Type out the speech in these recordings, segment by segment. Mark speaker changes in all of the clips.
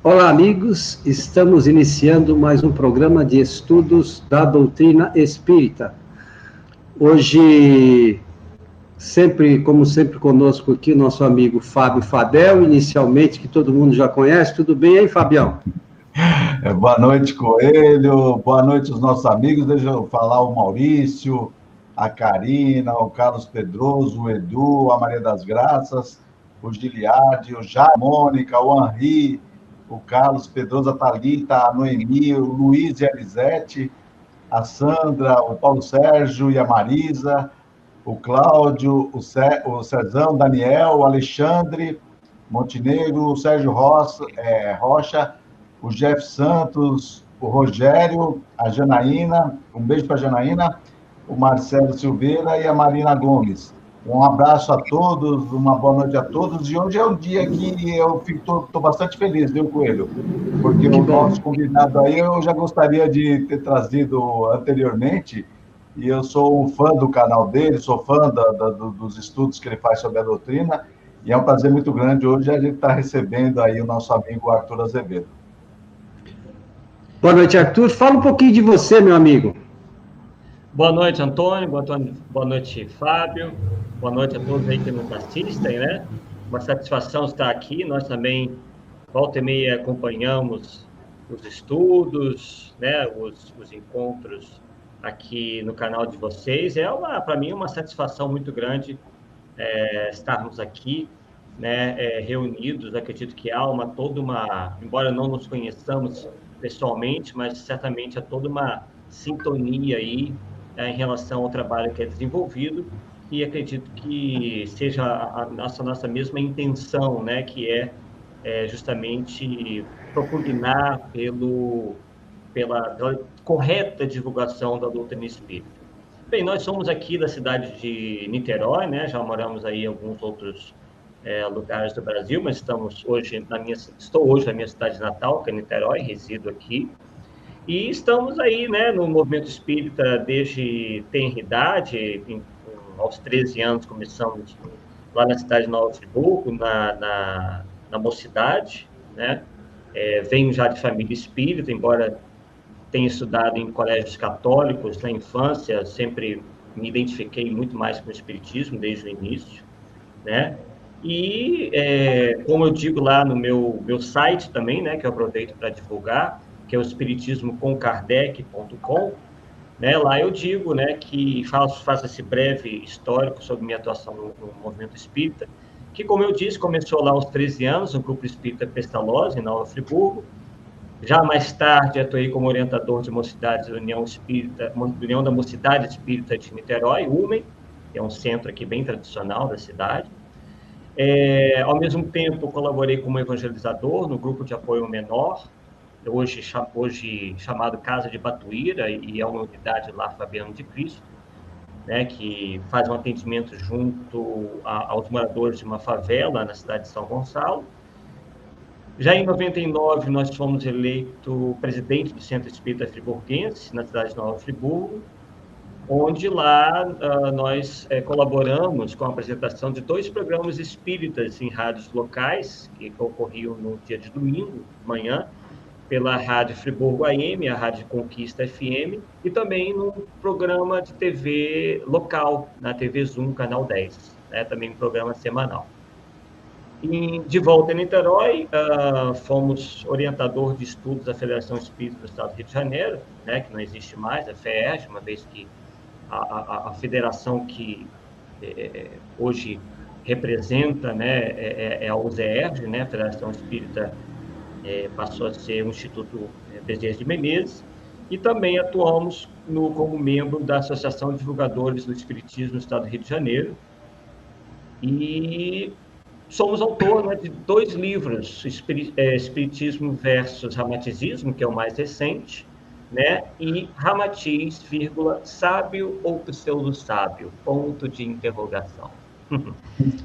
Speaker 1: Olá, amigos. Estamos iniciando mais um programa de estudos da doutrina espírita. Hoje, como sempre conosco aqui, nosso amigo Fábio Fadel, inicialmente, que todo mundo já conhece. Tudo bem, hein, Fabião?
Speaker 2: Boa noite, Coelho. Boa noite aos nossos amigos. Deixa eu falar o Maurício, a Karina, o Carlos Pedroso, o Edu, a Maria das Graças, o Giliardi, o Jair, a Mônica, o Henri, o Carlos Pedroso, a Thalita, a Noemi, o Luiz e a Elisete, a Sandra, o Paulo Sérgio e a Marisa, o Cláudio, o Cezão, o Daniel, o Alexandre Montenegro, o Sérgio Rocha, o Jeff Santos, o Rogério, a Janaína, um beijo para a Janaína, o Marcelo Silveira e a Marina Gomes. Um abraço a todos, uma boa noite a todos. E hoje é um dia que eu estou bastante feliz, viu, Coelho? Porque o nosso convidado aí eu já gostaria de ter trazido anteriormente, e eu sou um fã do canal dele, sou fã dos estudos que ele faz sobre a doutrina, e é um prazer muito grande hoje a gente estar recebendo aí o nosso amigo Arthur Azevedo.
Speaker 1: Boa noite, Arthur. Fala um pouquinho de você, meu amigo.
Speaker 3: Boa noite, Antônio. Boa noite, Fábio. Boa noite a todos aí que nos assistem, né? Uma satisfação estar aqui. Nós também, volta e meia, acompanhamos os estudos, né? Os encontros aqui no canal de vocês. Para mim, uma satisfação muito grande estarmos aqui, né? Reunidos. Acredito que há embora não nos conheçamos pessoalmente, mas certamente há toda uma sintonia aí em relação ao trabalho que é desenvolvido, e acredito que seja a nossa mesma intenção, né, que é justamente propugnar pela correta divulgação da doutrina espírita. Bem, nós somos aqui da cidade de Niterói, né, já moramos aí em alguns outros lugares do Brasil, mas estou hoje na minha cidade natal, que é Niterói, resido aqui. E estamos aí, né, no movimento espírita desde tenra idade. Aos 13 anos começamos lá na cidade de Nova Friburgo, na mocidade, né? Venho já de família espírita, embora tenha estudado em colégios católicos na infância, sempre me identifiquei muito mais com o espiritismo desde o início, né? E, como eu digo lá no meu site também, né, que eu aproveito para divulgar, que é o espiritismocomkardec.com, né, lá eu digo, né, que faço esse breve histórico sobre minha atuação no movimento espírita, que, como eu disse, começou lá aos 13 anos, no Grupo Espírita Pestalozzi, em Nova Friburgo. Já mais tarde atuei como orientador de mocidades da União da Mocidade Espírita de Niterói, UMEN, que é um centro aqui bem tradicional da cidade. Ao mesmo tempo, colaborei como evangelizador no grupo de apoio menor, hoje chamado Casa de Batuíra, e é uma unidade lá, Fabiano de Cristo, né, que faz um atendimento junto aos moradores de uma favela na cidade de São Gonçalo. Já em 99, nós fomos eleito presidente do Centro Espírita Friburguense, na cidade de Nova Friburgo, onde lá nós colaboramos com a apresentação de 2 programas espíritas em rádios locais, que ocorriam no dia de domingo, de manhã, pela Rádio Friburgo AM, a Rádio Conquista FM, e também num programa de TV local, na TV Zoom, Canal 10, né, também um programa semanal. De volta em Niterói, fomos orientador de estudos da Federação Espírita do Estado do Rio de Janeiro, né, que não existe mais, a FEERJ, uma vez que a federação que hoje representa, né, é a USERJ, né, a Federação Espírita passou a ser o Instituto Bezerra de Menezes, e também atuamos como membro da Associação de Divulgadores do Espiritismo do Estado do Rio de Janeiro, e somos autor, né, de 2 livros, Espiritismo versus Ramatizismo, que é o mais recente, né, e Ramatiz, sábio ou pseudo-sábio, ponto de interrogação.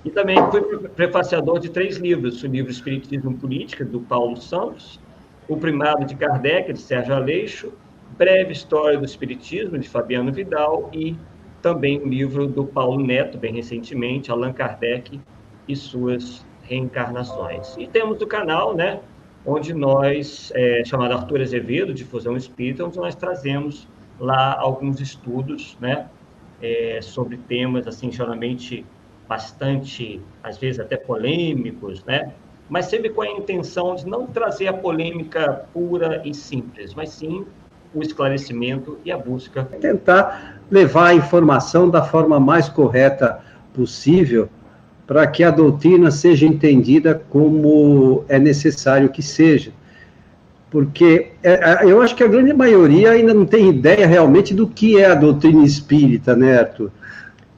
Speaker 3: E também fui prefaciador de 3 livros, o livro Espiritismo Política, do Paulo Santos, O Primado de Kardec, de Sérgio Aleixo, Breve História do Espiritismo, de Fabiano Vidal, e também o livro do Paulo Neto, bem recentemente, Allan Kardec e suas reencarnações. E temos o canal, né, onde nós, chamado Arthur Azevedo, Difusão Espírita, onde nós trazemos lá alguns estudos, né, sobre temas, assim, geralmente bastante, às vezes até polêmicos, né, mas sempre com a intenção de não trazer a polêmica pura e simples, mas sim o esclarecimento e a busca.
Speaker 1: Tentar levar a informação da forma mais correta possível, para que a doutrina seja entendida como é necessário que seja. Porque eu acho que a grande maioria ainda não tem ideia realmente do que é a doutrina espírita, né, Arthur?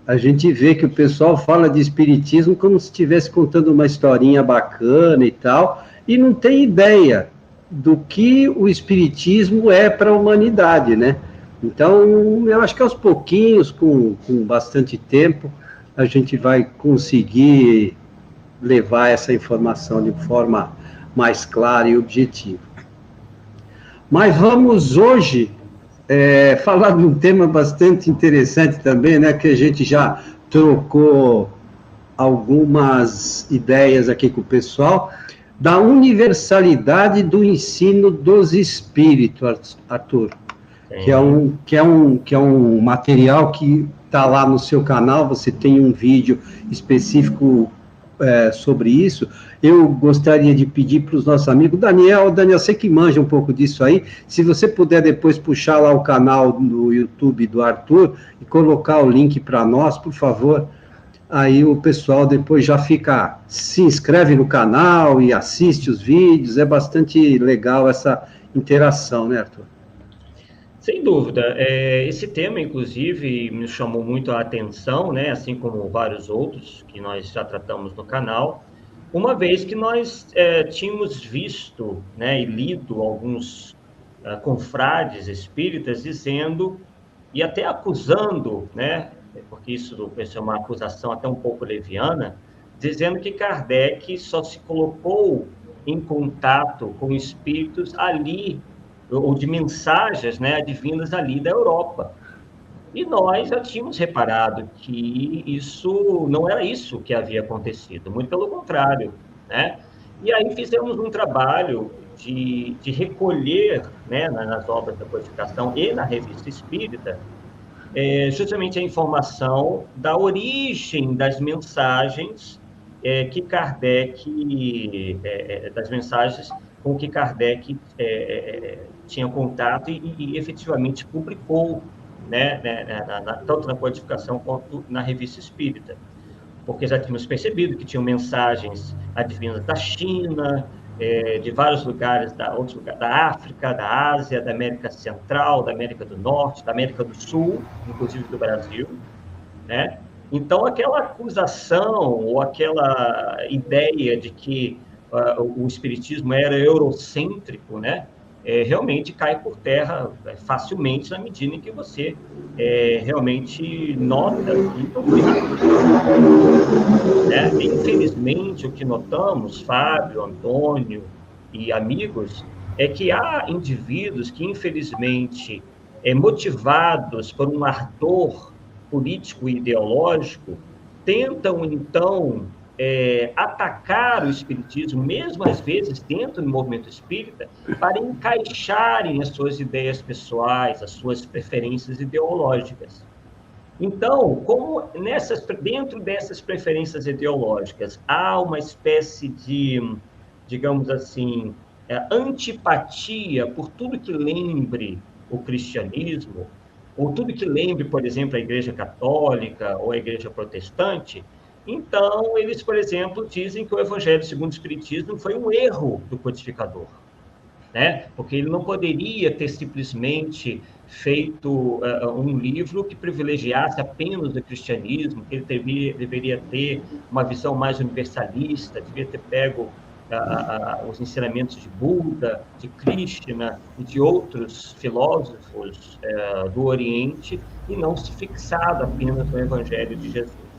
Speaker 1: A gente vê que o pessoal fala de espiritismo como se estivesse contando uma historinha bacana e tal, e não tem ideia do que o espiritismo é para a humanidade, né? Então, eu acho que aos pouquinhos, com bastante tempo, a gente vai conseguir levar essa informação de forma mais clara e objetiva. Mas vamos hoje falar de um tema bastante interessante também, né, que a gente já trocou algumas ideias aqui com o pessoal, da universalidade do ensino dos espíritos, Arthur, que é um material que está lá no seu canal, você tem um vídeo específico sobre isso. Eu gostaria de pedir para os nossos amigos, Daniel, você que manja um pouco disso aí, se você puder depois puxar lá o canal no YouTube do Arthur e colocar o link para nós, por favor, aí o pessoal depois já se inscreve no canal e assiste os vídeos, é bastante legal essa interação, né, Arthur?
Speaker 3: Sem dúvida. Esse tema, inclusive, me chamou muito a atenção, né, assim como vários outros que nós já tratamos no canal, uma vez que nós tínhamos visto, né, e lido alguns confrades espíritas dizendo, e até acusando, né, porque isso é uma acusação até um pouco leviana, dizendo que Kardec só se colocou em contato com espíritos ali, ou de mensagens, né, advindas ali da Europa. E nós já tínhamos reparado que isso não era isso que havia acontecido, muito pelo contrário, né? E aí fizemos um trabalho de recolher, né, nas obras da codificação e na Revista Espírita, justamente a informação da origem das mensagens que Kardec, das mensagens com que Kardec tinha contato e efetivamente publicou, né, tanto na codificação quanto na Revista Espírita, porque já tínhamos percebido que tinham mensagens advindas da China, de vários lugares, outros lugares, da África, da Ásia, da América Central, da América do Norte, da América do Sul, inclusive do Brasil, né? Então, aquela acusação ou aquela ideia de que o espiritismo era eurocêntrico, né, realmente cai por terra facilmente na medida em que você realmente nota que não foi nada. Infelizmente, o que notamos, Fábio, Antônio e amigos, é que há indivíduos que, infelizmente, motivados por um ardor político e ideológico, tentam, então, atacar o espiritismo, mesmo às vezes dentro do movimento espírita, para encaixarem as suas ideias pessoais, as suas preferências ideológicas. Então, como dentro dessas preferências ideológicas há uma espécie de, digamos assim, antipatia por tudo que lembre o cristianismo, ou tudo que lembre, por exemplo, a Igreja Católica ou a Igreja Protestante, então eles, por exemplo, dizem que o Evangelho segundo o Espiritismo foi um erro do codificador, né? Porque ele não poderia ter simplesmente feito um livro que privilegiasse apenas o cristianismo, que ele deveria ter uma visão mais universalista, deveria ter pego os ensinamentos de Buda, de Krishna e de outros filósofos do Oriente e não se fixado apenas no Evangelho de Jesus.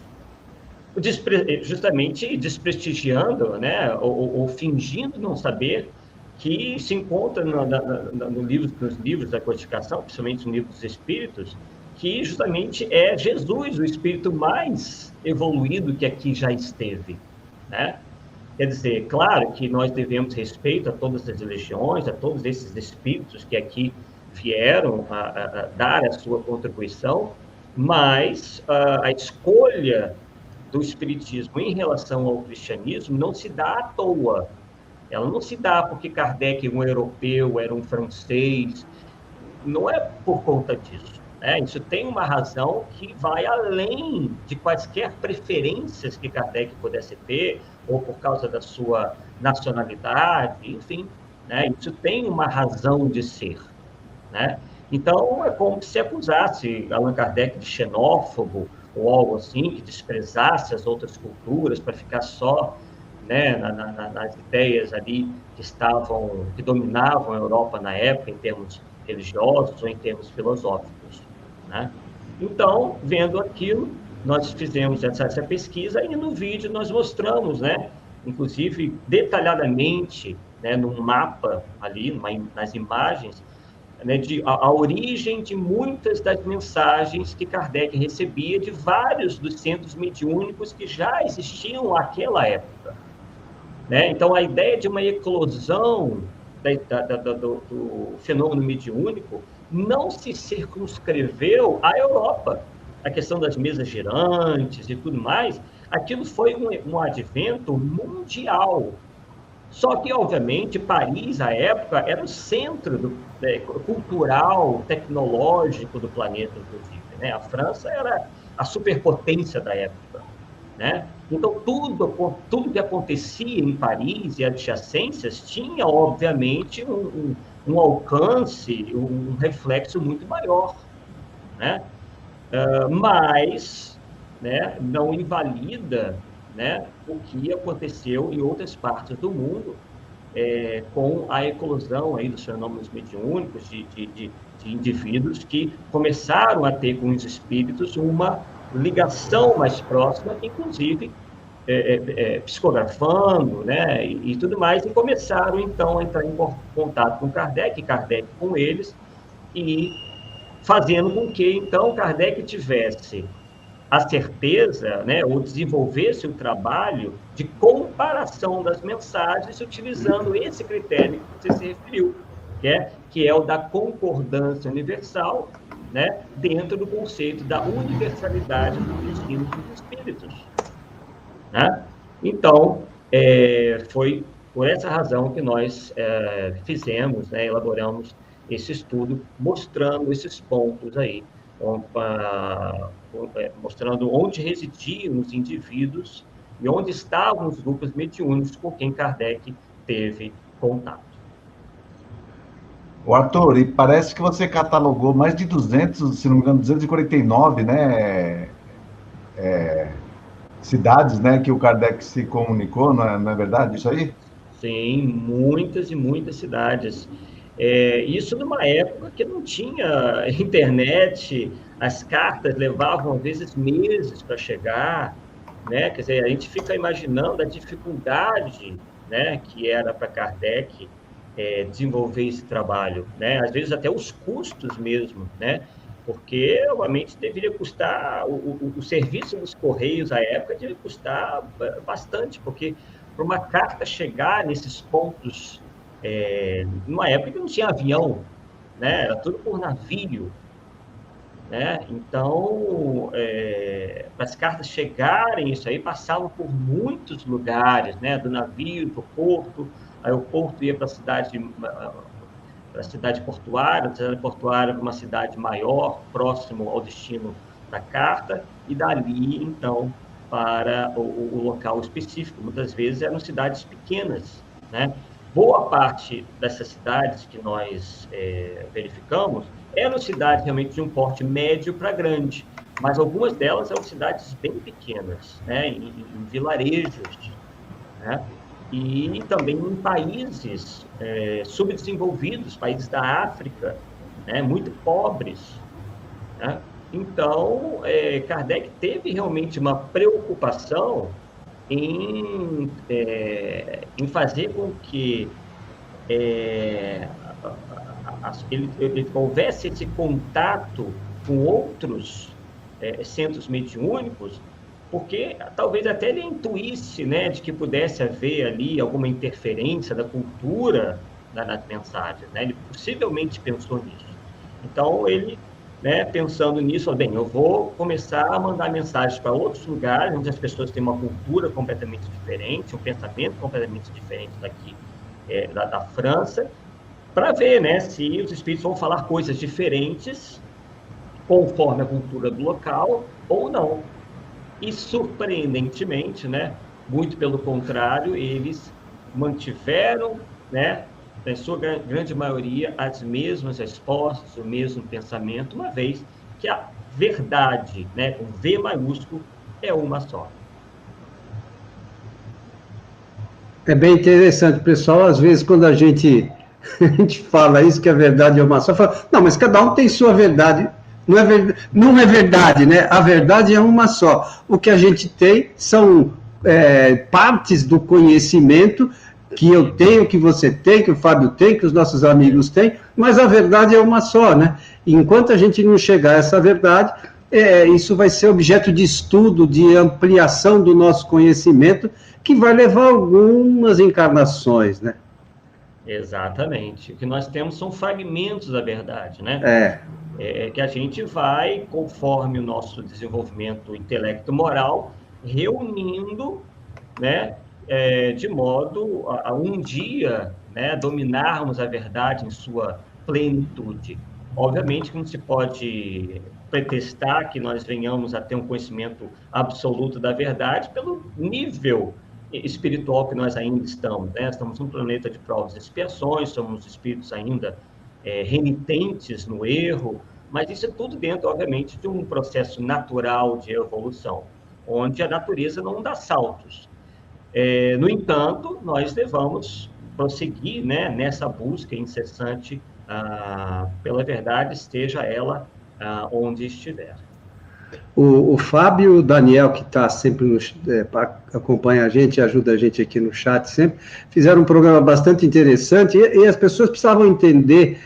Speaker 3: Justamente desprestigiando, né, ou fingindo não saber que se encontra nos livros da codificação, principalmente no livro dos Espíritos, que justamente é Jesus, o espírito mais evoluído que aqui já esteve, né? Quer dizer, claro que nós devemos respeito a todas as religiões, a todos esses espíritos que aqui vieram a dar a sua contribuição, mas a escolha do espiritismo em relação ao cristianismo não se dá à toa. Ela não se dá porque Kardec era um europeu, era um francês, não é por conta disso. Isso tem uma razão que vai além de quaisquer preferências que Kardec pudesse ter, ou por causa da sua nacionalidade, enfim. Isso tem uma razão de ser. Então, é como se acusasse Allan Kardec de xenófobo, ou algo assim, que desprezasse as outras culturas para ficar só nas ideias ali que dominavam a Europa na época, em termos religiosos ou em termos filosóficos. Então, vendo aquilo, nós fizemos essa pesquisa e no vídeo nós mostramos, inclusive detalhadamente, num mapa ali, nas imagens, a origem de muitas das mensagens que Kardec recebia de vários dos centros mediúnicos que já existiam naquela época. Então, a ideia de uma eclosão do fenômeno mediúnico não se circunscreveu à Europa. A questão das mesas girantes e tudo mais, aquilo foi um advento mundial. Só que, obviamente, Paris, à época, era o centro cultural, tecnológico do planeta, inclusive. A França era a superpotência da época. Então, tudo que acontecia em Paris e adjacências tinha, obviamente, um alcance, um reflexo muito maior. Mas não invalida o que aconteceu em outras partes do mundo com a eclosão aí dos fenômenos mediúnicos de indivíduos que começaram a ter com os espíritos uma ligação mais próxima, inclusive psicografando, e tudo mais, e começaram, então, a entrar em contato com Kardec com eles, e fazendo com que, então, Kardec tivesse a certeza, ou desenvolvesse o trabalho de comparação das mensagens, utilizando esse critério que você se referiu, que é o da concordância universal, dentro do conceito da universalidade do destino dos espíritos. Então, foi por essa razão que nós fizemos, elaboramos esse estudo, mostrando esses pontos aí, mostrando onde residiam os indivíduos e onde estavam os grupos mediúnicos com quem Kardec teve contato.
Speaker 2: O Arthur, e parece que você catalogou mais de 200, se não me engano, 249, cidades, que o Kardec se comunicou, não é verdade isso aí?
Speaker 3: Sim, muitas e muitas cidades. Isso numa época que não tinha internet, as cartas levavam, às vezes, meses para chegar, Quer dizer, a gente fica imaginando a dificuldade, que era para Kardec desenvolver esse trabalho, Às vezes até os custos mesmo, Porque, obviamente, deveria custar, o serviço dos Correios à época deveria custar bastante, porque para uma carta chegar nesses pontos, numa época que não tinha avião, era tudo por navio, Então, para as cartas chegarem, isso aí passavam por muitos lugares, do navio para o porto, aí o porto ia para a cidade portuária, a cidade portuária para uma cidade maior, próximo ao destino da carta, e dali, então, para o local específico. Muitas vezes eram cidades pequenas, Boa parte dessas cidades que nós verificamos eram cidades realmente de um porte médio para grande, mas algumas delas eram cidades bem pequenas, em vilarejos, e também em países subdesenvolvidos, países da África, muito pobres. Então, Kardec teve realmente uma preocupação em fazer com que houvesse esse contato com outros centros mediúnicos porque talvez até ele intuísse, né, de que pudesse haver ali alguma interferência da cultura nas mensagens, né? Ele possivelmente pensou nisso. Então, ele, né, pensando nisso, falou, bem, eu vou começar a mandar mensagens para outros lugares, onde as pessoas têm uma cultura completamente diferente, um pensamento completamente diferente daqui, da França, para ver, né, se os espíritos vão falar coisas diferentes, conforme a cultura do local, ou não. E, surpreendentemente, né, muito pelo contrário, eles mantiveram, né, na sua grande maioria, as mesmas respostas, o mesmo pensamento, uma vez que a verdade, né, com V maiúsculo, é uma só.
Speaker 1: É bem interessante, pessoal. Às vezes, quando a gente fala isso, que a verdade é uma só, fala, não, mas cada um tem sua verdade. Não é verdade, né? A verdade é uma só. O que a gente tem são partes do conhecimento que eu tenho, que você tem, que o Fábio tem, que os nossos amigos têm, mas a verdade é uma só, né? E enquanto a gente não chegar a essa verdade, isso vai ser objeto de estudo, de ampliação do nosso conhecimento, que vai levar algumas encarnações, né?
Speaker 3: Exatamente. O que nós temos são fragmentos da verdade, né? Que a gente vai, conforme o nosso desenvolvimento intelecto-moral, reunindo, né, de modo a um dia, né, dominarmos a verdade em sua plenitude. Obviamente que não se pode pretextar que nós venhamos a ter um conhecimento absoluto da verdade pelo nível espiritual que nós ainda estamos, né? Estamos num planeta de provas e expiações, somos espíritos ainda renitentes no erro, mas isso é tudo dentro, obviamente, de um processo natural de evolução, onde a natureza não dá saltos. No entanto, nós devemos prosseguir, né, nessa busca incessante pela verdade, esteja ela onde estiver.
Speaker 1: O Fábio e o Daniel, que está sempre acompanha a gente, ajuda a gente aqui no chat sempre, fizeram um programa bastante interessante e as pessoas precisavam entender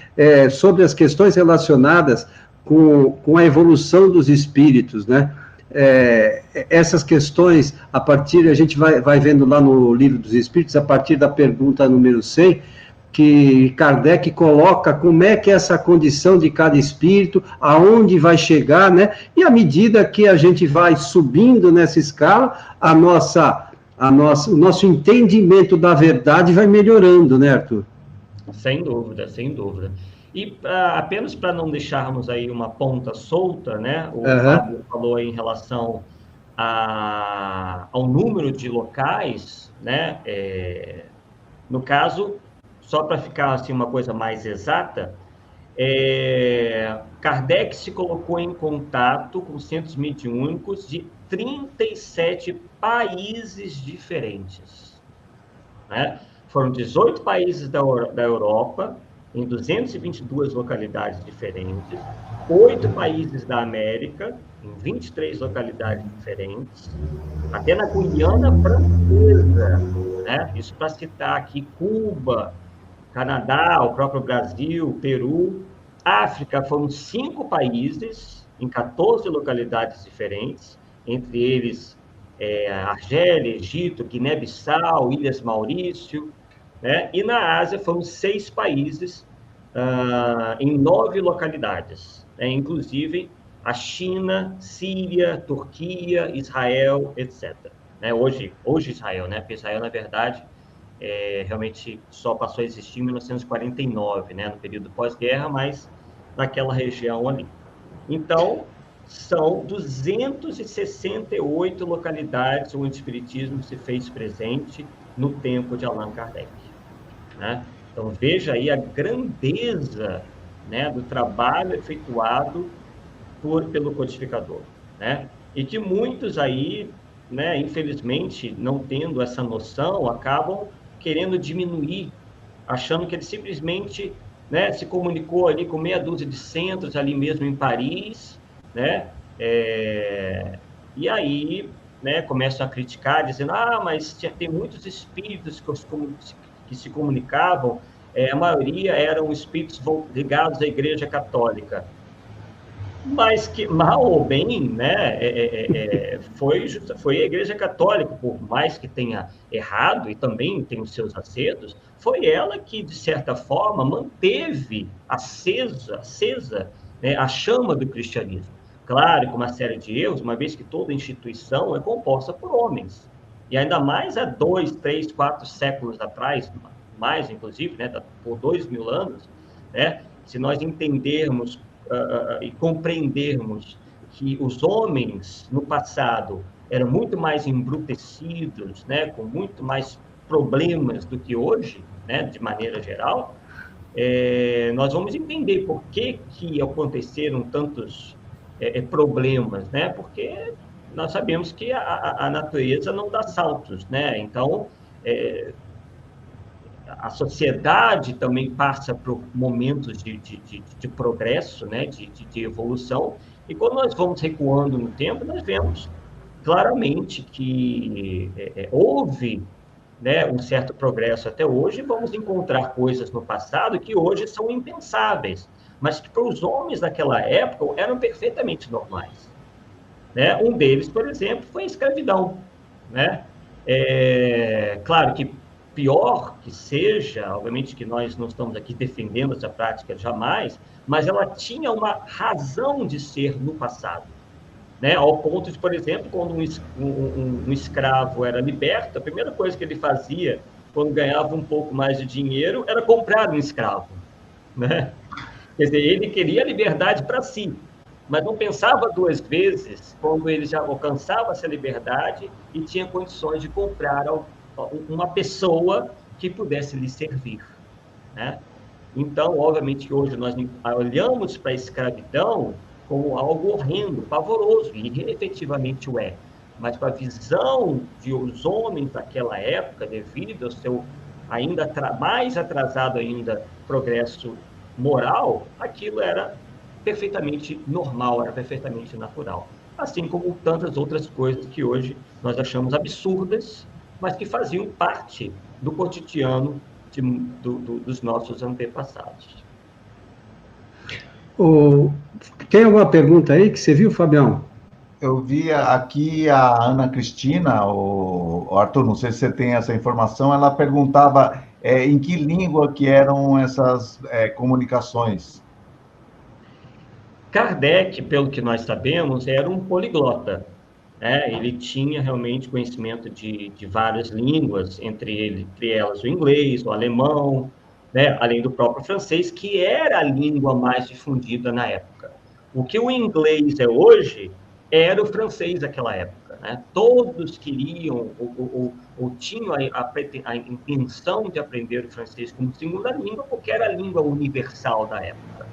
Speaker 1: sobre as questões relacionadas com a evolução dos espíritos, né? Essas questões, a gente vai vendo lá no Livro dos Espíritos, a partir da pergunta número 100, que Kardec coloca como é que é essa condição de cada espírito, aonde vai chegar, né? E à medida que a gente vai subindo nessa escala, o nosso entendimento da verdade vai melhorando, né, Arthur?
Speaker 3: Sem dúvida, sem dúvida. E apenas para não deixarmos aí uma ponta solta, né? O Fábio falou aí em relação ao número de locais, né? No caso, só para ficar assim uma coisa mais exata, Kardec se colocou em contato com centros mediúnicos de 37 países diferentes, né? Foram 18 países da Europa, em 222 localidades diferentes, 8 países da América, em 23 localidades diferentes, até na Guiana Francesa, né? Isso para citar aqui Cuba, Canadá, o próprio Brasil, Peru. África foram 5 países, em 14 localidades diferentes, entre eles Argélia, Egito, Guiné-Bissau, Ilhas Maurício, né? E na Ásia foram 6 países, em 9 localidades, né? Inclusive a China, Síria, Turquia, Israel, etc. Né? Hoje Israel, né? Porque Israel, na verdade, realmente só passou a existir em 1949, né, no período pós-guerra, mas naquela região ali. Então, são 268 localidades onde o espiritismo se fez presente no tempo de Allan Kardec, né? Então, veja aí a grandeza, né, do trabalho efetuado pelo codificador, né? E que muitos aí, né, infelizmente, não tendo essa noção, acabam querendo diminuir, achando que ele simplesmente, né, se comunicou ali com meia dúzia de centros ali mesmo em Paris, né? E aí, né, começam a criticar, dizendo, mas tem muitos espíritos que se comunicavam, a maioria eram espíritos ligados à Igreja Católica. Mas que, mal ou bem, né, foi a Igreja Católica, por mais que tenha errado e também tem os seus acertos, foi ela que, de certa forma, manteve acesa, né, a chama do cristianismo. Claro, com uma série de erros, uma vez que toda instituição é composta por homens. E ainda mais há 2, 3, 4 séculos atrás, mais inclusive, né, por 2000 anos, né, se nós entendermos e compreendermos que os homens no passado eram muito mais embrutecidos, né, com muito mais problemas do que hoje, né, de maneira geral, nós vamos entender por que aconteceram tantos problemas, né? Porque nós sabemos que a natureza não dá saltos, né? Então, a sociedade também passa por momentos de progresso, né? de evolução, e quando nós vamos recuando no tempo, nós vemos claramente que houve, né, um certo progresso até hoje, vamos encontrar coisas no passado que hoje são impensáveis, mas que para os homens daquela época eram perfeitamente normais. Né? Um deles, por exemplo, foi a escravidão. Né? Claro que pior que seja, obviamente que nós não estamos aqui defendendo essa prática jamais, mas ela tinha uma razão de ser no passado. Né? Ao ponto de, por exemplo, quando um escravo era liberto, a primeira coisa que ele fazia, quando ganhava um pouco mais de dinheiro, era comprar um escravo. Né? Quer dizer, ele queria a liberdade para si, mas não pensava duas vezes quando ele já alcançava essa liberdade e tinha condições de comprar uma pessoa que pudesse lhe servir. Né? Então, obviamente que hoje nós olhamos para a escravidão como algo horrendo, pavoroso, e efetivamente o é. Mas para a visão de os homens daquela época, devido ao seu ainda mais atrasado ainda progresso moral, aquilo era perfeitamente normal, era perfeitamente natural. Assim como tantas outras coisas que hoje nós achamos absurdas, mas que faziam parte do cotidiano dos nossos antepassados.
Speaker 1: Tem alguma pergunta aí que você viu, Fabião?
Speaker 2: Eu vi aqui a Ana Cristina, o Arthur, não sei se você tem essa informação, ela perguntava em que língua que eram essas comunicações.
Speaker 3: Kardec, pelo que nós sabemos, era um poliglota. Ele tinha realmente conhecimento de várias línguas, entre elas o inglês, o alemão, né, além do próprio francês, que era a língua mais difundida na época. O que o inglês é hoje era o francês daquela época. Né? Todos queriam ou tinham a intenção de aprender o francês como segunda língua, porque era a língua universal da época.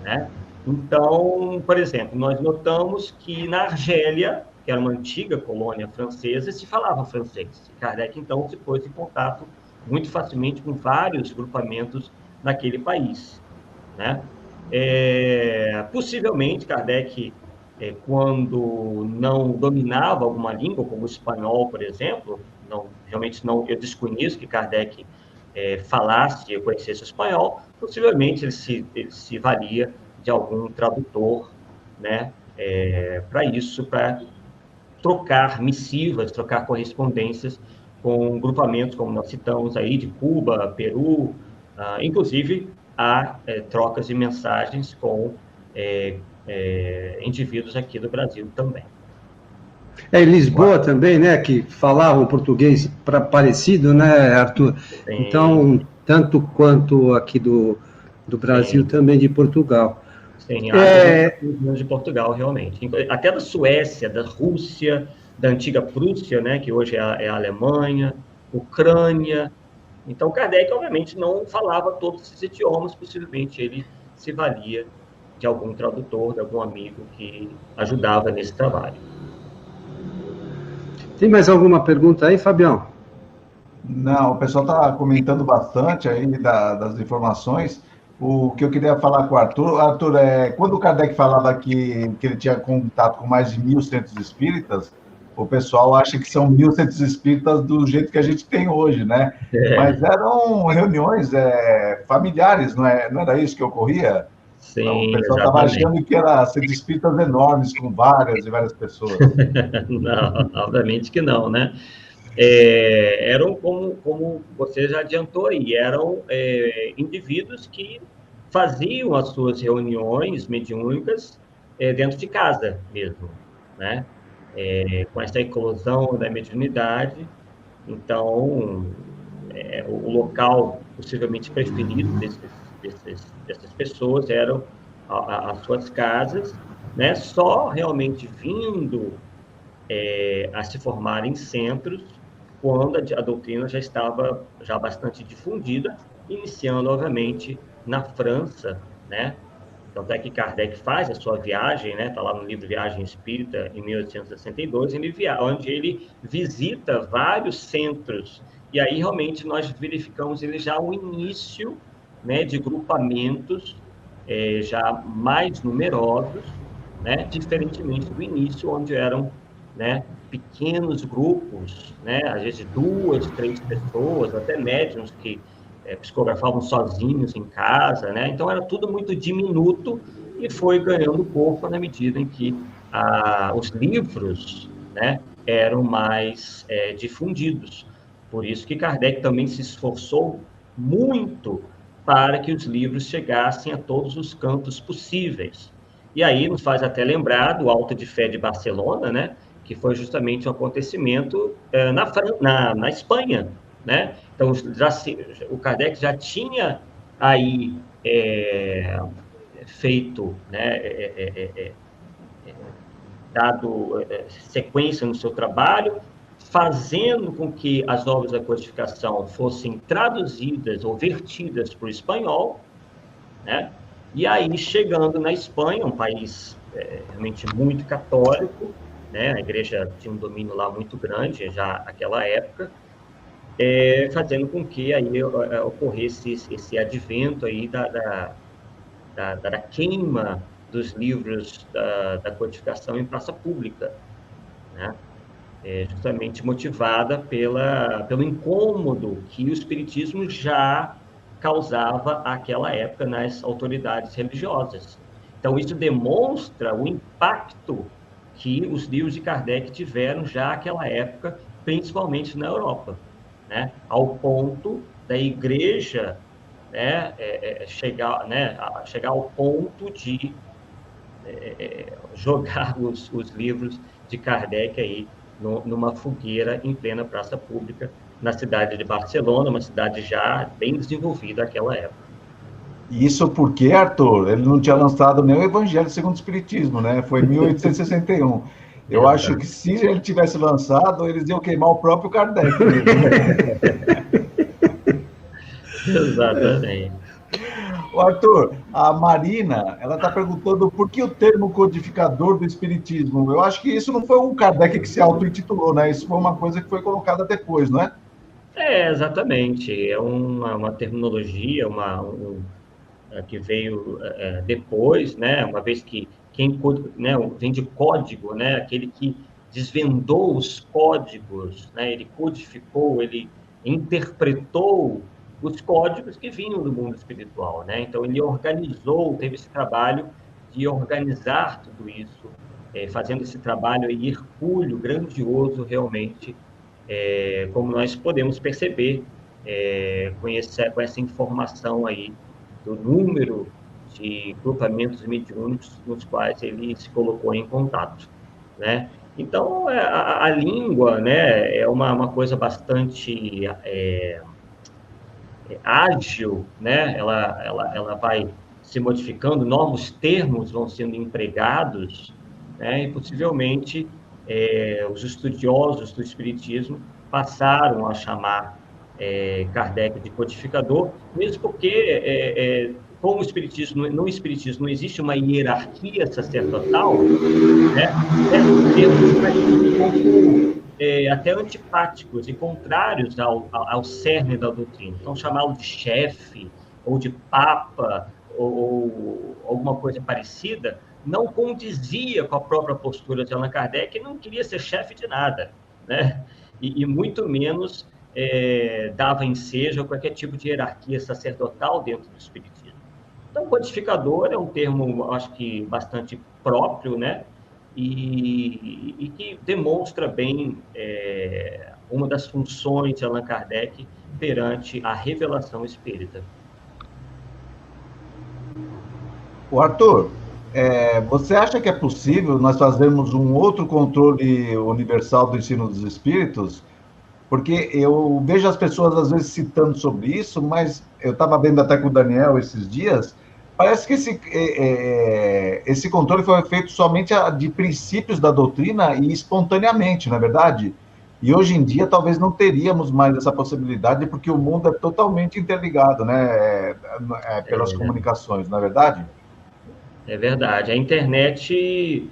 Speaker 3: Né? Então, por exemplo, nós notamos que na Argélia, que era uma antiga colônia francesa, se falava francês. Kardec, então, se pôs em contato muito facilmente com vários grupamentos naquele país. Né? Possivelmente, Kardec, quando não dominava alguma língua, como o espanhol, por exemplo, realmente não, eu desconheço que Kardec falasse, eu conhecesse o espanhol, possivelmente ele se valia de algum tradutor, né, para isso, para trocar missivas, trocar correspondências com grupamentos, como nós citamos aí, de Cuba, Peru, inclusive há trocas de mensagens com indivíduos aqui do Brasil também.
Speaker 1: Em Lisboa também, né, que falavam português parecido, né, Arthur? Sim. Então, tanto quanto aqui do Brasil, sim, também de Portugal.
Speaker 3: Sim, de Portugal, realmente. Até da Suécia, da Rússia, da antiga Prússia, né, que hoje é a Alemanha, Ucrânia. Então, Kardec, obviamente, não falava todos esses idiomas, possivelmente ele se valia de algum tradutor, de algum amigo que ajudava nesse trabalho.
Speaker 1: Tem mais alguma pergunta aí, Fabião?
Speaker 2: Não, o pessoal está comentando bastante aí das informações. O que eu queria falar com o Arthur, quando o Kardec falava que ele tinha contato com mais de 1.000 centros espíritas, o pessoal acha que são 1.000 centros espíritas do jeito que a gente tem hoje, né? Mas eram reuniões familiares, não era isso que ocorria?
Speaker 3: Sim,
Speaker 2: O pessoal estava
Speaker 3: exatamente.
Speaker 2: achando que era ser de espíritas enormes, com várias e várias pessoas.
Speaker 3: Não, obviamente que não, né? Eram, como você já adiantou aí, eram indivíduos que faziam as suas reuniões mediúnicas dentro de casa mesmo, né? Com essa eclosão da mediunidade, então, o local possivelmente preferido dessas pessoas eram as suas casas, né? Só realmente vindo a se formar em centros quando a doutrina já estava já bastante difundida, iniciando, obviamente, na França, né? Tanto é que Kardec faz a sua viagem, né? Está lá no livro Viagem Espírita, em 1862, onde ele visita vários centros. E aí, realmente, nós verificamos ele já o início, né, de grupamentos já mais numerosos, né? Diferentemente do início, onde eram, né, pequenos grupos, né? Às vezes 2, 3 pessoas, até médiuns que psicografavam sozinhos em casa, né? Então era tudo muito diminuto e foi ganhando corpo na medida em que os livros, né, eram mais difundidos. Por isso que Kardec também se esforçou muito para que os livros chegassem a todos os cantos possíveis. E aí nos faz até lembrar do Auto de Fé de Barcelona, né, que foi justamente um acontecimento na Espanha, né? Então, o Kardec já tinha aí feito, né, dado sequência no seu trabalho, fazendo com que as obras da codificação fossem traduzidas ou vertidas para o espanhol, né? E aí, chegando na Espanha, um país realmente muito católico, né? A igreja tinha um domínio lá muito grande já naquela época, fazendo com que aí ocorresse esse advento aí da queima dos livros da codificação em praça pública, né? Justamente motivada pelo incômodo que o espiritismo já causava àquela época nas autoridades religiosas. Então, isso demonstra o impacto que os livros de Kardec tiveram já naquela época, principalmente na Europa, né? Ao ponto da igreja, né, chegar ao ponto de jogar os livros de Kardec aí numa fogueira em plena praça pública na cidade de Barcelona, uma cidade já bem desenvolvida naquela época.
Speaker 2: Isso porque, Arthur, ele não tinha lançado nem o Evangelho segundo o Espiritismo, né? Foi em 1861. Eu acho que se ele tivesse lançado, eles iam queimar o próprio Kardec mesmo.
Speaker 3: Exatamente.
Speaker 2: Arthur, a Marina, ela está perguntando por que o termo codificador do Espiritismo. Eu acho que isso não foi um Kardec que se auto-intitulou, né? Isso foi uma coisa que foi colocada depois, não é?
Speaker 3: Exatamente. É uma terminologia, que veio depois, né? Uma vez que né, vem de código, né? Aquele que desvendou os códigos, né? Ele codificou, ele interpretou os códigos que vinham do mundo espiritual, né? Então ele organizou, teve esse trabalho de organizar tudo isso, fazendo esse trabalho hercúleo, grandioso, realmente, como nós podemos perceber com essa informação aí do número de grupamentos mediúnicos nos quais ele se colocou em contato, né? Então, a língua, né, é uma coisa bastante ágil, né? Ela vai se modificando, novos termos vão sendo empregados, né? E possivelmente os estudiosos do espiritismo passaram a chamar Kardec de codificador, mesmo porque como o espiritismo, no espiritismo não existe uma hierarquia sacerdotal, né? Certos termos parecem um pouco até antipáticos e contrários ao cerne da doutrina. Então, chamá-lo de chefe, ou de papa, ou alguma coisa parecida, não condizia com a própria postura de Allan Kardec, que não queria ser chefe de nada, né? E muito menos dava ensejo a qualquer tipo de hierarquia sacerdotal dentro do espiritismo. Então, codificador é um termo, acho que, bastante próprio, né? E que demonstra bem uma das funções de Allan Kardec perante a revelação espírita.
Speaker 2: O Arthur, você acha que é possível nós fazermos um outro controle universal do ensino dos espíritos? Porque eu vejo as pessoas às vezes citando sobre isso, mas eu estava vendo até com o Daniel esses dias, parece que esse controle foi feito somente de princípios da doutrina e espontaneamente, não é verdade? E hoje em dia talvez não teríamos mais essa possibilidade, porque o mundo é totalmente interligado, né? Pelas comunicações, não é verdade?
Speaker 3: É verdade. A internet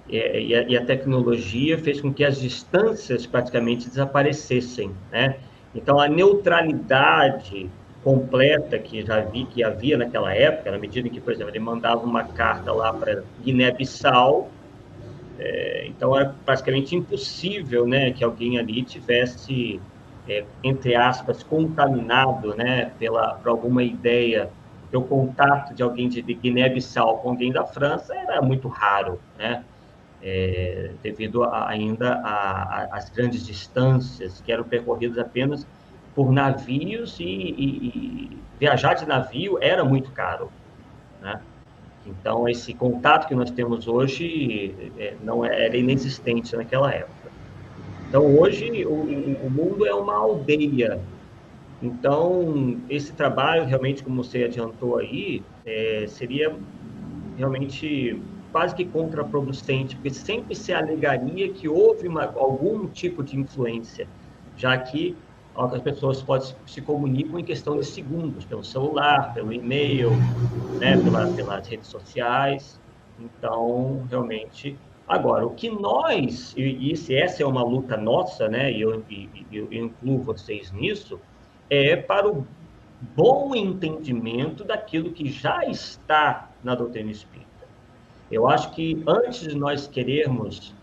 Speaker 3: e a tecnologia fez com que as distâncias praticamente desaparecessem, né? Então, a neutralidade completa que havia naquela época, na medida em que, por exemplo, ele mandava uma carta lá para Guiné-Bissau, então era praticamente impossível, né, que alguém ali tivesse, entre aspas, contaminado, né, por alguma ideia. Porque o contato de alguém de Guiné-Bissau com alguém da França era muito raro, né? Devido ainda às grandes distâncias que eram percorridas apenas por navios e viajar de navio era muito caro, né? Então, esse contato que nós temos hoje não era inexistente naquela época. Então, hoje, o mundo é uma aldeia. Então, esse trabalho, realmente, como você adiantou aí, seria realmente quase que contraproducente, porque sempre se alegaria que houve algum tipo de influência, já que as pessoas se comunicam em questão de segundos, pelo celular, pelo e-mail, né, pelas redes sociais. Então, realmente... Agora, o que nós, e se essa é uma luta nossa, né, e eu incluo vocês nisso, é para o bom entendimento daquilo que já está na doutrina espírita. Eu acho que antes de nós querermos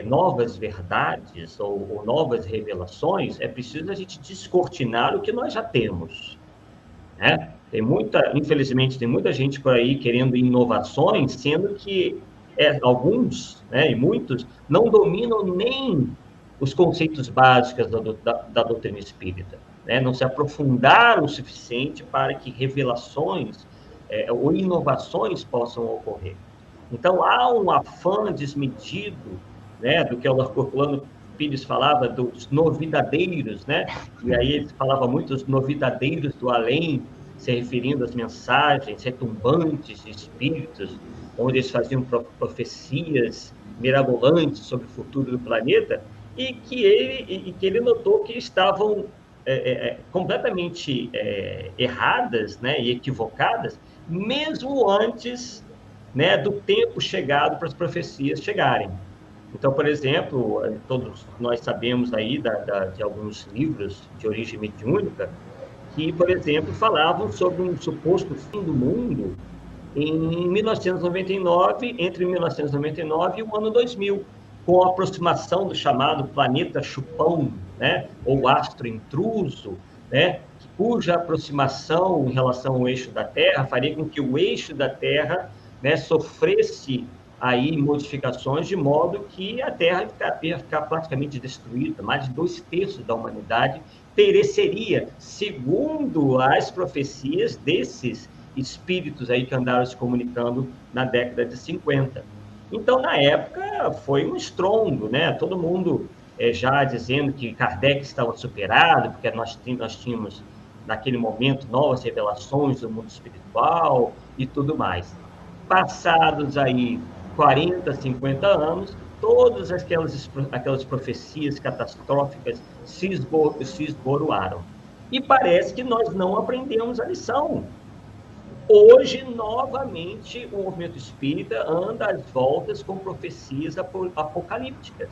Speaker 3: novas verdades ou novas revelações, é preciso a gente descortinar o que nós já temos, né? Infelizmente, tem muita gente por aí querendo inovações, sendo que alguns, né, e muitos, não dominam nem os conceitos básicos da doutrina espírita, né? Não se aprofundaram o suficiente para que revelações ou inovações possam ocorrer. Então, há um afã desmedido, né, do que o Herculano Pires falava, dos novidadeiros, né? E aí ele falava muito dos novidadeiros do além, se referindo às mensagens retumbantes de espíritos, onde eles faziam profecias mirabolantes sobre o futuro do planeta, e que ele notou que estavam completamente erradas, né, e equivocadas, mesmo antes, né, do tempo chegado para as profecias chegarem. Então, por exemplo, todos nós sabemos aí de alguns livros de origem mediúnica que, por exemplo, falavam sobre um suposto fim do mundo em 1999, entre 1999 e o ano 2000, com a aproximação do chamado planeta chupão, né, ou astro intruso, né, cuja aproximação em relação ao eixo da Terra faria com que o eixo da Terra, né, sofresse aí modificações de modo que a Terra ia ficar praticamente destruída, mais de 2/3 da humanidade pereceria, segundo as profecias desses espíritos aí que andaram se comunicando na década de 50. Então, na época, foi um estrondo, né? Todo mundo já dizendo que Kardec estava superado, porque nós tínhamos, naquele momento, novas revelações do mundo espiritual e tudo mais. Passados aí 40, 50 anos, todas aquelas profecias catastróficas se esboroaram. E parece que nós não aprendemos a lição. Hoje, novamente, o movimento espírita anda às voltas com profecias apocalípticas.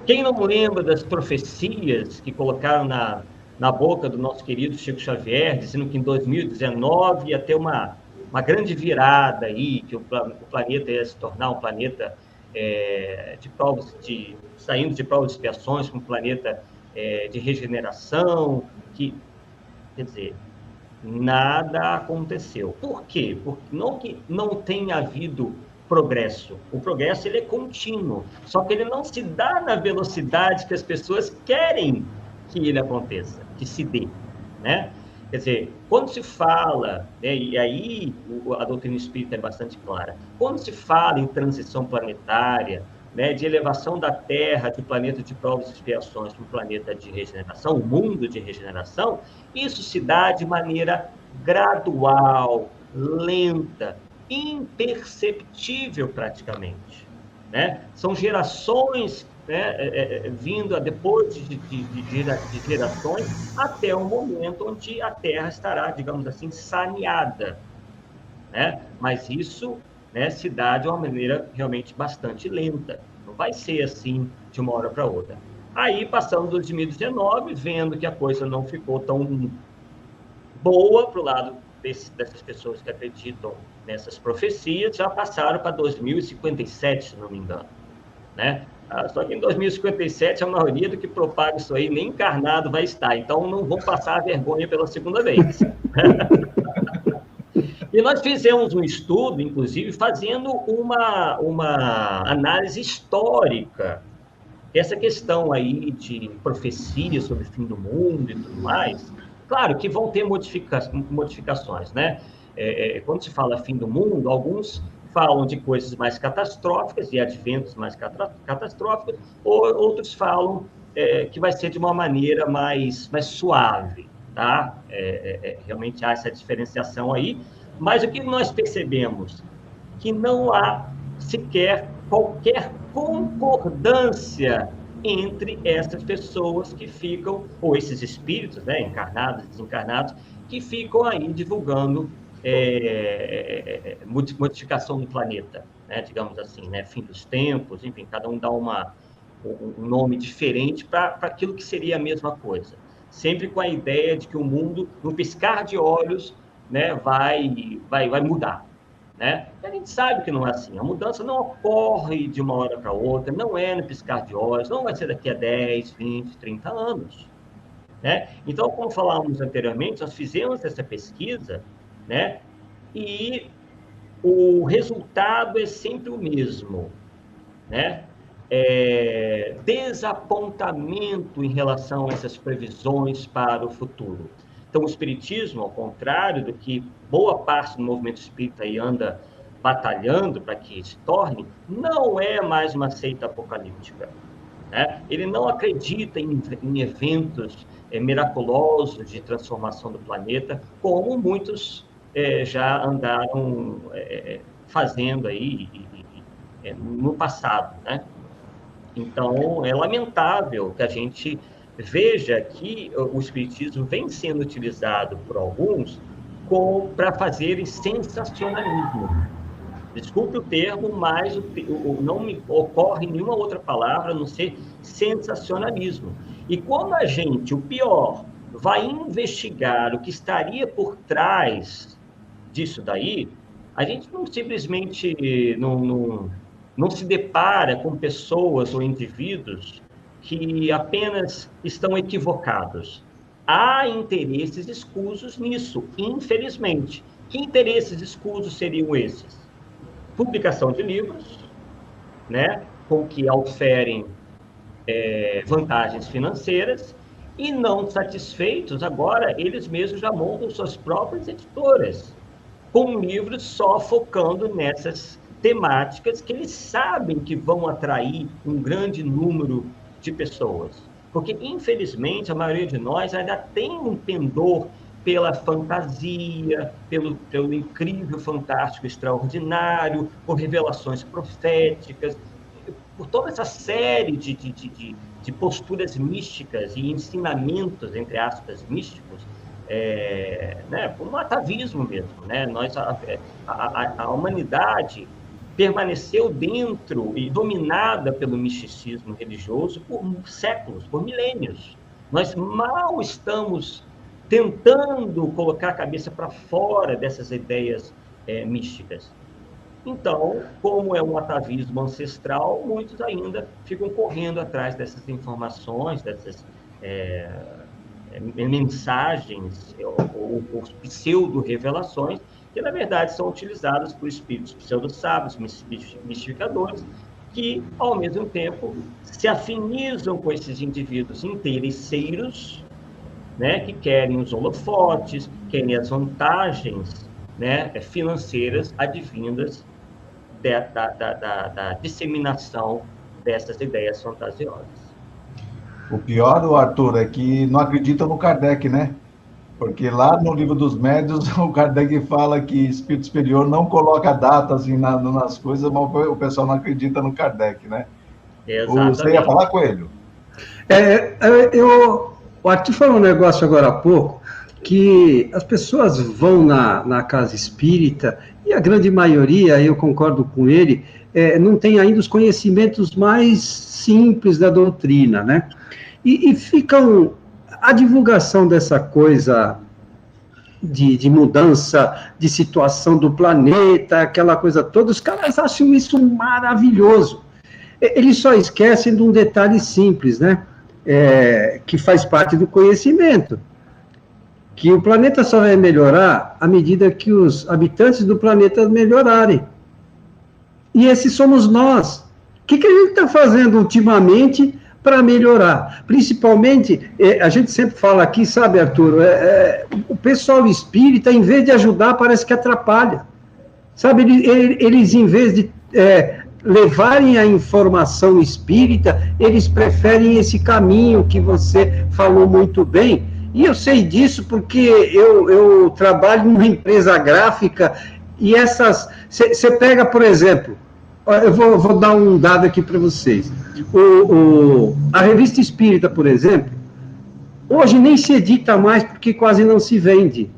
Speaker 3: Quem não lembra das profecias que colocaram na boca do nosso querido Chico Xavier, dizendo que em 2019 ia ter uma grande virada aí, que o planeta ia se tornar um planeta saindo de provas e expiações, um planeta de regeneração, quer dizer, nada aconteceu. Por quê? Porque não que não tenha havido progresso. O progresso ele é contínuo, só que ele não se dá na velocidade que as pessoas querem que ele aconteça, que se dê, né? Quer dizer, quando se fala, né, e aí a doutrina espírita é bastante clara, quando se fala em transição planetária, né, de elevação da Terra de um planeta de provas e expiações para um planeta de regeneração, um mundo de regeneração, isso se dá de maneira gradual, lenta, imperceptível praticamente, né? São gerações, né, vindo depois de gerações até o momento onde a Terra estará, digamos assim, saneada, né? Mas isso, né, se dá de uma maneira realmente bastante lenta. Não vai ser assim de uma hora para outra. Aí, passando 2019, vendo que a coisa não ficou tão boa para o lado dessas pessoas que acreditam nessas profecias, já passaram para 2057, se não me engano, né? Só que em 2057 a maioria do que propaga isso aí nem encarnado vai estar, então não vão passar a vergonha pela segunda vez. E nós fizemos um estudo, inclusive, fazendo uma análise histórica. Essa questão aí de profecia sobre o fim do mundo e tudo mais, claro que vão ter modificações, né? Quando se fala fim do mundo, alguns falam de coisas mais catastróficas, de adventos mais catastróficos, ou outros falam que vai ser de uma maneira mais suave, tá? Realmente há essa diferenciação aí, mas o que nós percebemos? Que não há sequer qualquer concordância entre essas pessoas que ficam, ou esses espíritos, né, encarnados, desencarnados, que ficam aí divulgando modificação do planeta, né, digamos assim, né, fim dos tempos, enfim, cada um dá um nome diferente para aquilo que seria a mesma coisa. Sempre com a ideia de que o mundo, no piscar de olhos, né, vai mudar. Né? E a gente sabe que não é assim. A mudança não ocorre de uma hora para outra, não é no piscar de olhos, não vai ser daqui a 10, 20, 30 anos. Né? Então, como falávamos anteriormente, nós fizemos essa pesquisa, né? E o resultado é sempre o mesmo, né? Desapontamento em relação a essas previsões para o futuro. Então, o Espiritismo, ao contrário do que boa parte do movimento espírita aí anda batalhando para que se torne, não é mais uma seita apocalíptica. Né? Ele não acredita em eventos miraculosos de transformação do planeta, como muitos já andaram fazendo aí no passado, né? Então, é lamentável que a gente veja que o espiritismo vem sendo utilizado por alguns para fazerem sensacionalismo. Desculpe o termo, mas não me ocorre nenhuma outra palavra a não ser sensacionalismo. E quando a gente, o pior, vai investigar o que estaria por trás disso daí, a gente não simplesmente não se depara com pessoas ou indivíduos que apenas estão equivocados. Há interesses escusos nisso, infelizmente. Que interesses escusos seriam esses? Publicação de livros, né, com que auferem vantagens financeiras, e não satisfeitos, agora eles mesmos já montam suas próprias editoras, com livros só focando nessas temáticas que eles sabem que vão atrair um grande número de pessoas. Porque, infelizmente, a maioria de nós ainda tem um pendor pela fantasia, pelo incrível, fantástico, extraordinário, por revelações proféticas, por toda essa série de posturas místicas e ensinamentos, entre aspas, místicos, né, por um atavismo mesmo. Né? A humanidade permaneceu dentro e dominada pelo misticismo religioso por séculos, por milênios. Nós mal estamos tentando colocar a cabeça para fora dessas ideias místicas. Então, como é um atavismo ancestral, muitos ainda ficam correndo atrás dessas informações, dessas mensagens ou pseudo-revelações que, na verdade, são utilizadas por espíritos pseudo-sábios, mistificadores, que, ao mesmo tempo, se afinizam com esses indivíduos interesseiros, né, que querem os holofotes, querem as vantagens, né, financeiras advindas da disseminação dessas ideias fantasiosas.
Speaker 2: O pior, Arthur, é que não acreditam no Kardec, né? Porque lá no Livro dos Médiuns, o Kardec fala que espírito superior não coloca data assim, nas coisas, mas o pessoal não acredita no Kardec, né?
Speaker 3: Exatamente.
Speaker 2: Você ia falar, Coelho?
Speaker 1: O Arthur falou um negócio agora há pouco, que as pessoas vão na casa espírita, e a grande maioria, eu concordo com ele, não tem ainda os conhecimentos mais simples da doutrina, né? E ficam... A divulgação dessa coisa de mudança de situação do planeta, aquela coisa toda, os caras acham isso maravilhoso. Eles só esquecem de um detalhe simples, né? Que faz parte do conhecimento, que o planeta só vai melhorar à medida que os habitantes do planeta melhorarem. E esses somos nós. O que a gente está fazendo ultimamente para melhorar? Principalmente, a gente sempre fala aqui, sabe, Arthur, o pessoal espírita, em vez de ajudar, parece que atrapalha. Sabe, eles em vez de levarem a informação espírita, eles preferem esse caminho que você falou muito bem. E eu sei disso porque eu trabalho numa empresa gráfica e essas... Você pega, por exemplo, eu vou dar um dado aqui para vocês. A revista espírita, por exemplo, hoje nem se edita mais porque quase não se vende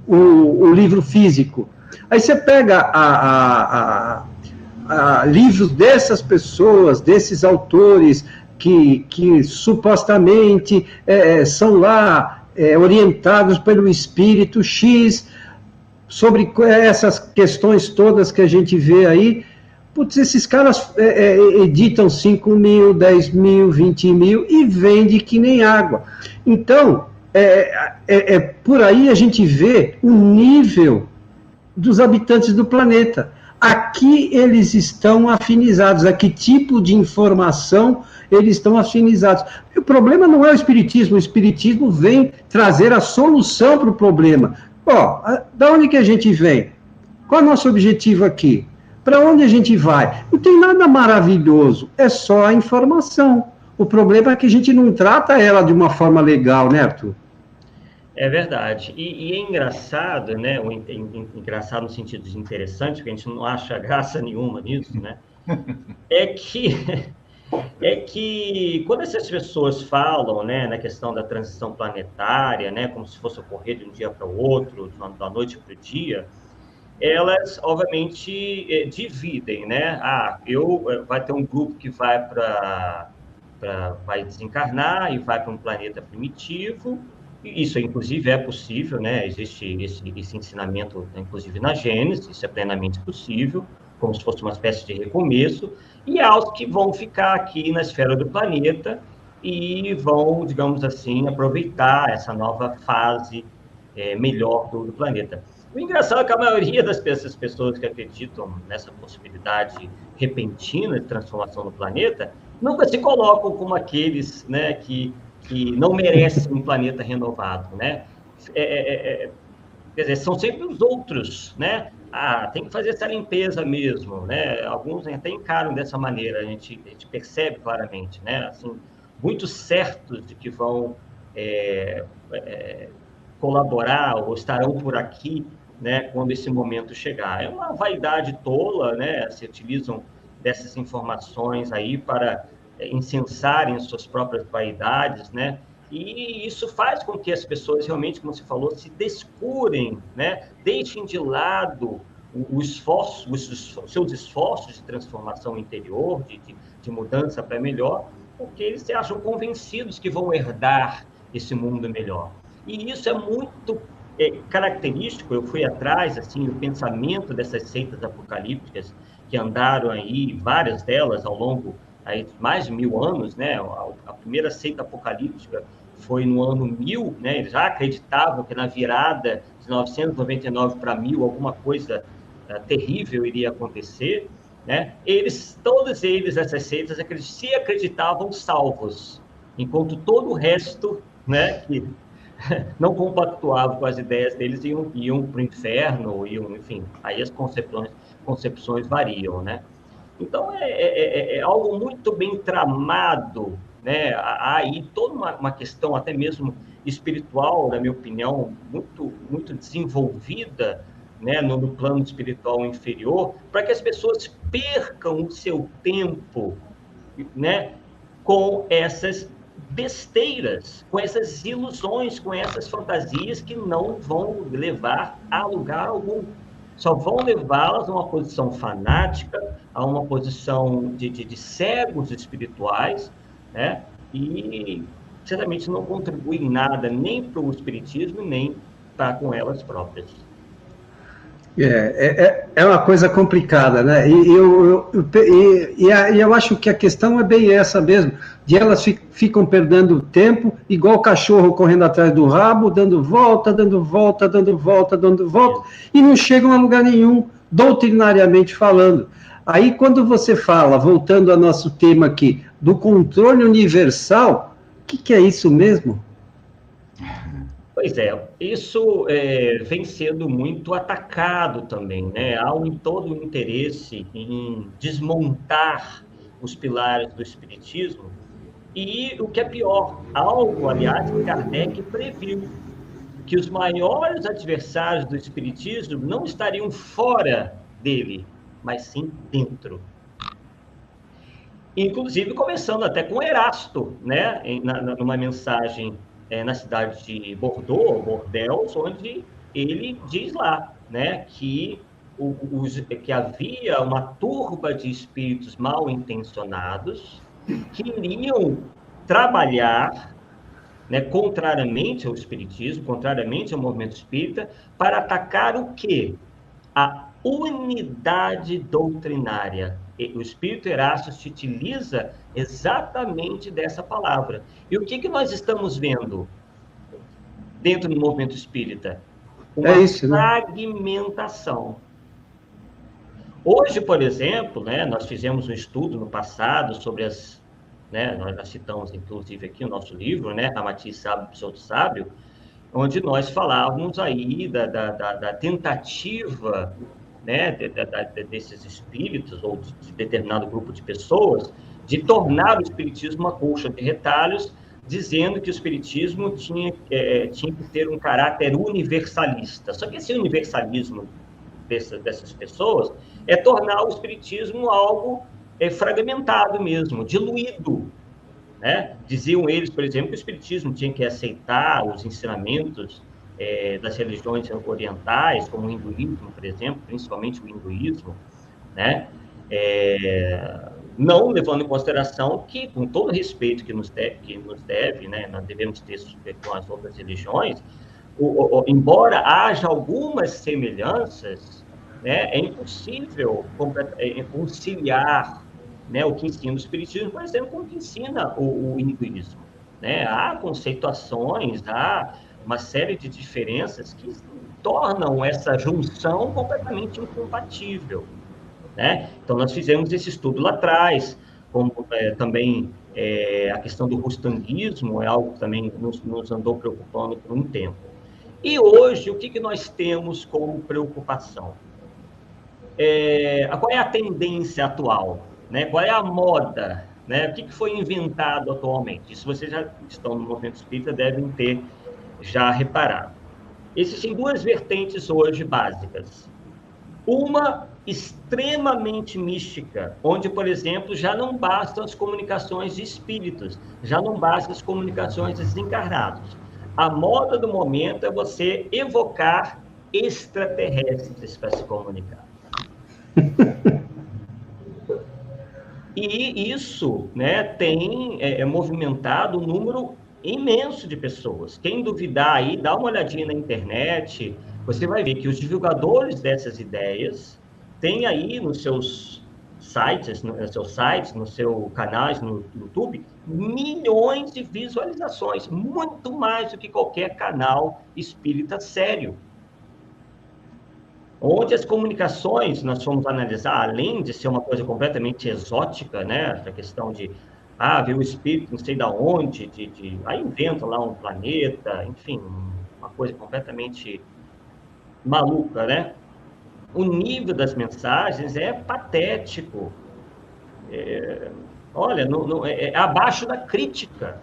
Speaker 1: o livro físico. Aí você pega livros dessas pessoas, desses autores que supostamente são lá orientados pelo espírito X, sobre essas questões todas que a gente vê aí. Putz, esses caras editam 5 mil, 10 mil, 20 mil e vende que nem água. Então, por aí a gente vê o nível dos habitantes do planeta. Aqui eles estão afinizados, a que tipo de informação eles estão afinizados. O problema não é o espiritismo vem trazer a solução para o problema. Da onde que a gente vem? Qual é o nosso objetivo aqui? Para onde a gente vai? Não tem nada maravilhoso, é só a informação. O problema é que a gente não trata ela de uma forma legal, né, Arthur?
Speaker 3: É verdade. E é engraçado, né? Engraçado no sentido de interessante, porque a gente não acha graça nenhuma nisso, né? É que quando essas pessoas falam, né, na questão da transição planetária, né, como se fosse ocorrer de um dia para o outro, da noite para o dia, elas, obviamente, dividem, né? Vai ter um grupo que vai desencarnar e vai para um planeta primitivo. Isso, inclusive, é possível, né? Existe esse ensinamento, inclusive, na Gênesis, isso é plenamente possível, como se fosse uma espécie de recomeço, e há os que vão ficar aqui na esfera do planeta e vão, digamos assim, aproveitar essa nova fase melhor do planeta. O engraçado é que a maioria dessas pessoas que acreditam nessa possibilidade repentina de transformação no planeta nunca se colocam como aqueles, né, que não merecem um planeta renovado, né? Quer dizer, são sempre os outros, né? Tem que fazer essa limpeza mesmo, né? Alguns até encaram dessa maneira, a gente percebe claramente, né? Assim, muito certos de que vão colaborar ou estarão por aqui, né, quando esse momento chegar. É uma vaidade tola, né? Se utilizam dessas informações aí para incensarem suas próprias vaidades, né? E isso faz com que as pessoas realmente, como você falou, se descurem, né? Deixem de lado os seus esforços de transformação interior, de mudança para melhor, porque eles se acham convencidos que vão herdar esse mundo melhor. E isso é muito característico. Eu fui atrás, assim, do pensamento dessas seitas apocalípticas que andaram aí, várias delas ao longo aí, mais de 1000 anos, né? A primeira seita apocalíptica foi no ano 1000, né? Eles já acreditavam que na virada de 999 para 1000 alguma coisa terrível iria acontecer, né? Todos eles, essas seitas, se acreditavam salvos, enquanto todo o resto, né, que não compactuava com as ideias deles, iam para o inferno, enfim, aí as concepções variam, né? Então, é algo muito bem tramado, né? Há aí toda uma questão, até mesmo espiritual, na minha opinião, muito, muito desenvolvida, né, no plano espiritual inferior, para que as pessoas percam o seu tempo, né, com essas besteiras, com essas ilusões, com essas fantasias que não vão levar a lugar algum. Só vão levá-las a uma posição fanática, a uma posição de cegos espirituais, né? E certamente não contribui em nada nem para o espiritismo, nem para com elas próprias.
Speaker 1: É uma coisa complicada, né? E eu acho que a questão é bem essa mesmo, de elas ficam perdendo tempo, igual o cachorro correndo atrás do rabo, dando volta, dando volta, dando volta, dando volta, e não chegam a lugar nenhum, doutrinariamente falando. Aí, quando você fala, voltando ao nosso tema aqui, do controle universal, o que é isso mesmo?
Speaker 3: Pois é, isso vem sendo muito atacado também, né? Há todo um interesse em desmontar os pilares do espiritismo e, o que é pior, algo, aliás, que Kardec previu, que os maiores adversários do espiritismo não estariam fora dele, mas sim dentro. Inclusive, começando até com Erasto, né? Numa mensagem na cidade de Bordeaux, onde ele diz lá, né, que havia uma turba de espíritos mal intencionados que iriam trabalhar, né, contrariamente ao espiritismo, contrariamente ao movimento espírita, para atacar o quê? A unidade doutrinária. O espírito Erasto se utiliza exatamente dessa palavra. E o que nós estamos vendo dentro do movimento espírita? Uma fragmentação. Hoje, por exemplo, né, nós fizemos um estudo no passado sobre nós citamos, inclusive, aqui o nosso livro, né, Ramatiz Sábio, Pseudo Sábio, onde nós falávamos aí da tentativa, né, desses espíritos, ou de determinado grupo de pessoas, de tornar o espiritismo uma colcha de retalhos, dizendo que o espiritismo tinha que ter um caráter universalista. Só que esse universalismo dessas pessoas é tornar o espiritismo algo fragmentado mesmo, diluído, né? Diziam eles, por exemplo, que o espiritismo tinha que aceitar os ensinamentos das religiões orientais, como o hinduísmo, por exemplo, principalmente o hinduísmo, né? Não levando em consideração que, com todo o respeito que nos deve, né, nós devemos ter com as outras religiões, embora haja algumas semelhanças, né, é impossível conciliar, né, o que ensina o espiritismo, por exemplo, com o que ensina o hinduísmo, né? Há conceituações, há uma série de diferenças que tornam essa junção completamente incompatível, né? Então, nós fizemos esse estudo lá atrás, como também a questão do rustanguismo é algo que também nos andou preocupando por um tempo. E hoje, o que nós temos como preocupação? Qual é a tendência atual? Né? Qual é a moda? Né? O que foi inventado atualmente? Isso vocês já estão no movimento espírita, devem ter já reparado. Existem duas vertentes hoje básicas. Uma extremamente mística, onde, por exemplo, já não bastam as comunicações de espíritos, já não bastam as comunicações desencarnados. A moda do momento é você evocar extraterrestres para se comunicar. E isso, né, tem movimentado um número imenso de pessoas. Quem duvidar aí, dá uma olhadinha na internet, você vai ver que os divulgadores dessas ideias têm aí nos seus sites, no seu site, no seu canal no YouTube, milhões de visualizações, muito mais do que qualquer canal espírita sério. Onde as comunicações, nós fomos analisar, além de ser uma coisa completamente exótica, né, essa questão de, ver o espírito não sei de onde, aí inventa lá um planeta, enfim, uma coisa completamente maluca, né? O nível das mensagens é patético. Olha, é abaixo da crítica.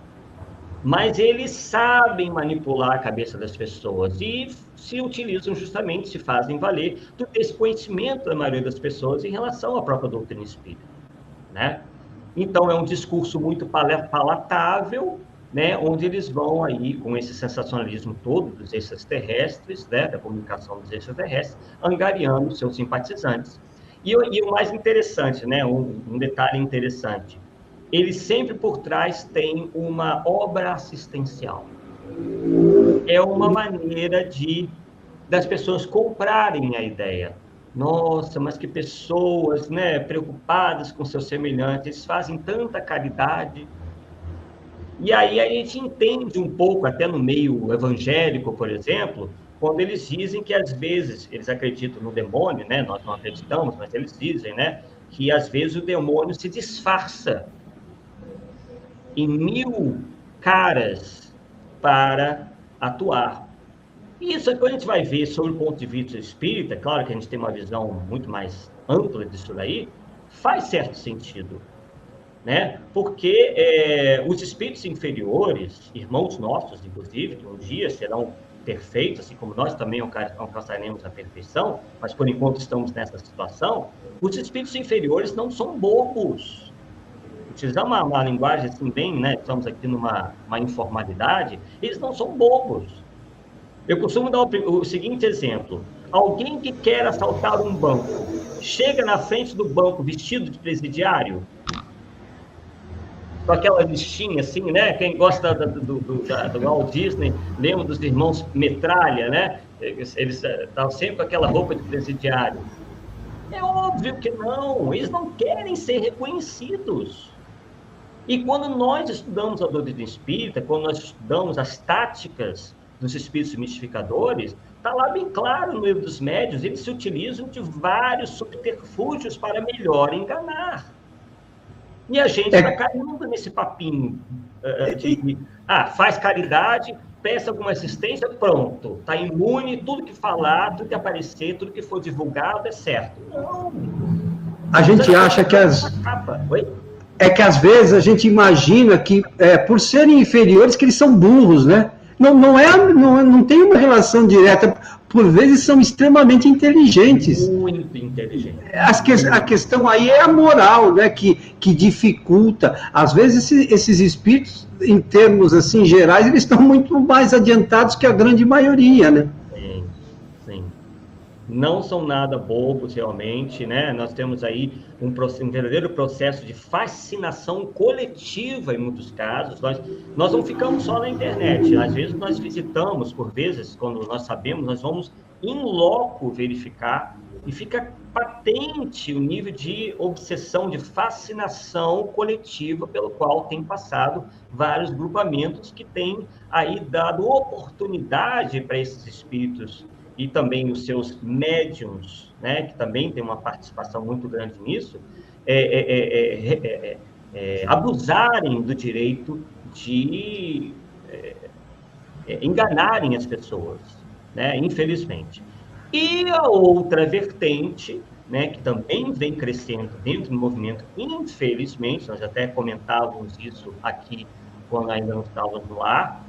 Speaker 3: Mas eles sabem manipular a cabeça das pessoas e se utilizam justamente, se fazem valer do desconhecimento da maioria das pessoas em relação à própria doutrina espírita, né? Então, é um discurso muito palatável, né, onde eles vão aí, com esse sensacionalismo todo dos extraterrestres, né, da comunicação dos extraterrestres, angariando seus simpatizantes. E o mais interessante, né, um detalhe interessante, eles sempre por trás têm uma obra assistencial. É uma maneira das pessoas comprarem a ideia. Nossa, mas que pessoas, né, preocupadas com seus semelhantes, eles fazem tanta caridade. E aí a gente entende um pouco, até no meio evangélico, por exemplo, quando eles dizem que às vezes, eles acreditam no demônio, né, nós não acreditamos, mas eles dizem, né, que às vezes o demônio se disfarça em 1000 caras para atuar. E isso, quando a gente vai ver sobre o ponto de vista espírita, claro que a gente tem uma visão muito mais ampla disso daí, faz certo sentido, né? Porque os espíritos inferiores, irmãos nossos, inclusive, que um dia serão perfeitos, assim como nós também alcançaremos a perfeição, mas por enquanto estamos nessa situação, os espíritos inferiores não são bobos. Utilizar uma linguagem assim bem, né? Estamos aqui numa informalidade, eles não são bobos. Eu costumo dar o seguinte exemplo: alguém que quer assaltar um banco, chega na frente do banco vestido de presidiário, com aquela listinha assim, né? Quem gosta do Walt Disney, lembra dos irmãos Metralha, né? Eles estavam sempre com aquela roupa de presidiário. É óbvio que não, eles não querem ser reconhecidos. E quando nós estudamos a doutrina espírita, quando nós estudamos as táticas dos espíritos mistificadores, está lá bem claro no livro dos médiuns, eles se utilizam de vários subterfúgios para melhor enganar. E a gente está caindo nesse papinho faz caridade, peça alguma assistência, pronto, está imune, tudo que falar, tudo que aparecer, tudo que for divulgado é certo. Não.
Speaker 1: A gente acha que que às vezes a gente imagina que, por serem inferiores, que eles são burros, né? Não tem uma relação direta. Por vezes são extremamente inteligentes.
Speaker 3: Muito inteligentes.
Speaker 1: A questão aí é a moral, né? Que dificulta. Às vezes esses espíritos, em termos assim gerais, eles estão muito mais adiantados que a grande maioria, né?
Speaker 3: Sim. Não são nada bobos, realmente, né? Nós temos aí um verdadeiro processo de fascinação coletiva, em muitos casos. Nós não ficamos só na internet. Às vezes, nós visitamos, por vezes, quando nós sabemos, nós vamos in loco verificar e fica patente o nível de obsessão, de fascinação coletiva pelo qual tem passado vários grupamentos que têm aí dado oportunidade para esses espíritos e também os seus médiums, né, que também tem uma participação muito grande nisso, abusarem do direito de enganarem as pessoas, né, infelizmente. E a outra vertente, né, que também vem crescendo dentro do movimento, infelizmente, nós até comentávamos isso aqui quando ainda não estávamos no ar,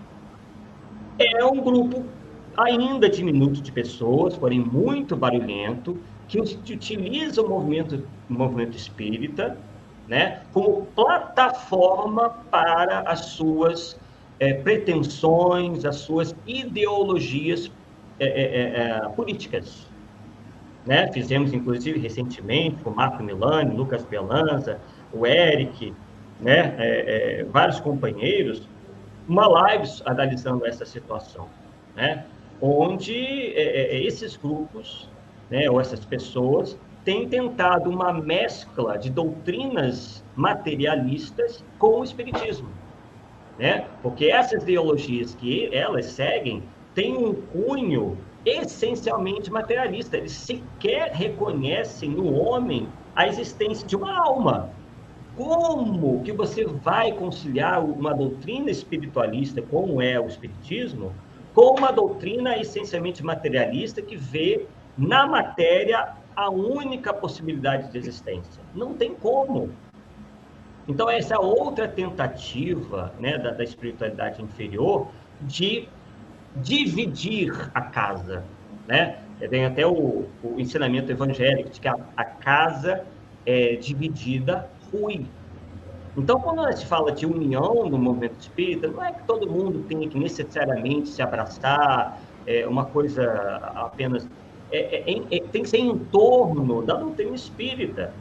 Speaker 3: é um grupo ainda diminuto de pessoas, porém muito barulhento, que utiliza o movimento espírita, né, como plataforma para as suas pretensões, as suas ideologias políticas. Né? Fizemos, inclusive, recentemente, com o Marco Milani, Lucas Belanza, o Eric, né, vários companheiros, uma live analisando essa situação, né? Onde esses grupos, né, ou essas pessoas, tem tentado uma mescla de doutrinas materialistas com o espiritismo, né? Porque essas ideologias que elas seguem têm um cunho essencialmente materialista. Eles sequer reconhecem no homem a existência de uma alma. Como que você vai conciliar uma doutrina espiritualista, como é o espiritismo, com uma doutrina essencialmente materialista que vê na matéria a única possibilidade de existência? Não tem como. Então, essa outra tentativa, né, da espiritualidade inferior de dividir a casa, né? Tem até o ensinamento evangélico de que a casa é dividida ruim. Então, quando a gente fala de união no movimento espírita, não é que todo mundo tem que necessariamente se abraçar, uma coisa apenas... tem que ser em torno da doutrina espírita,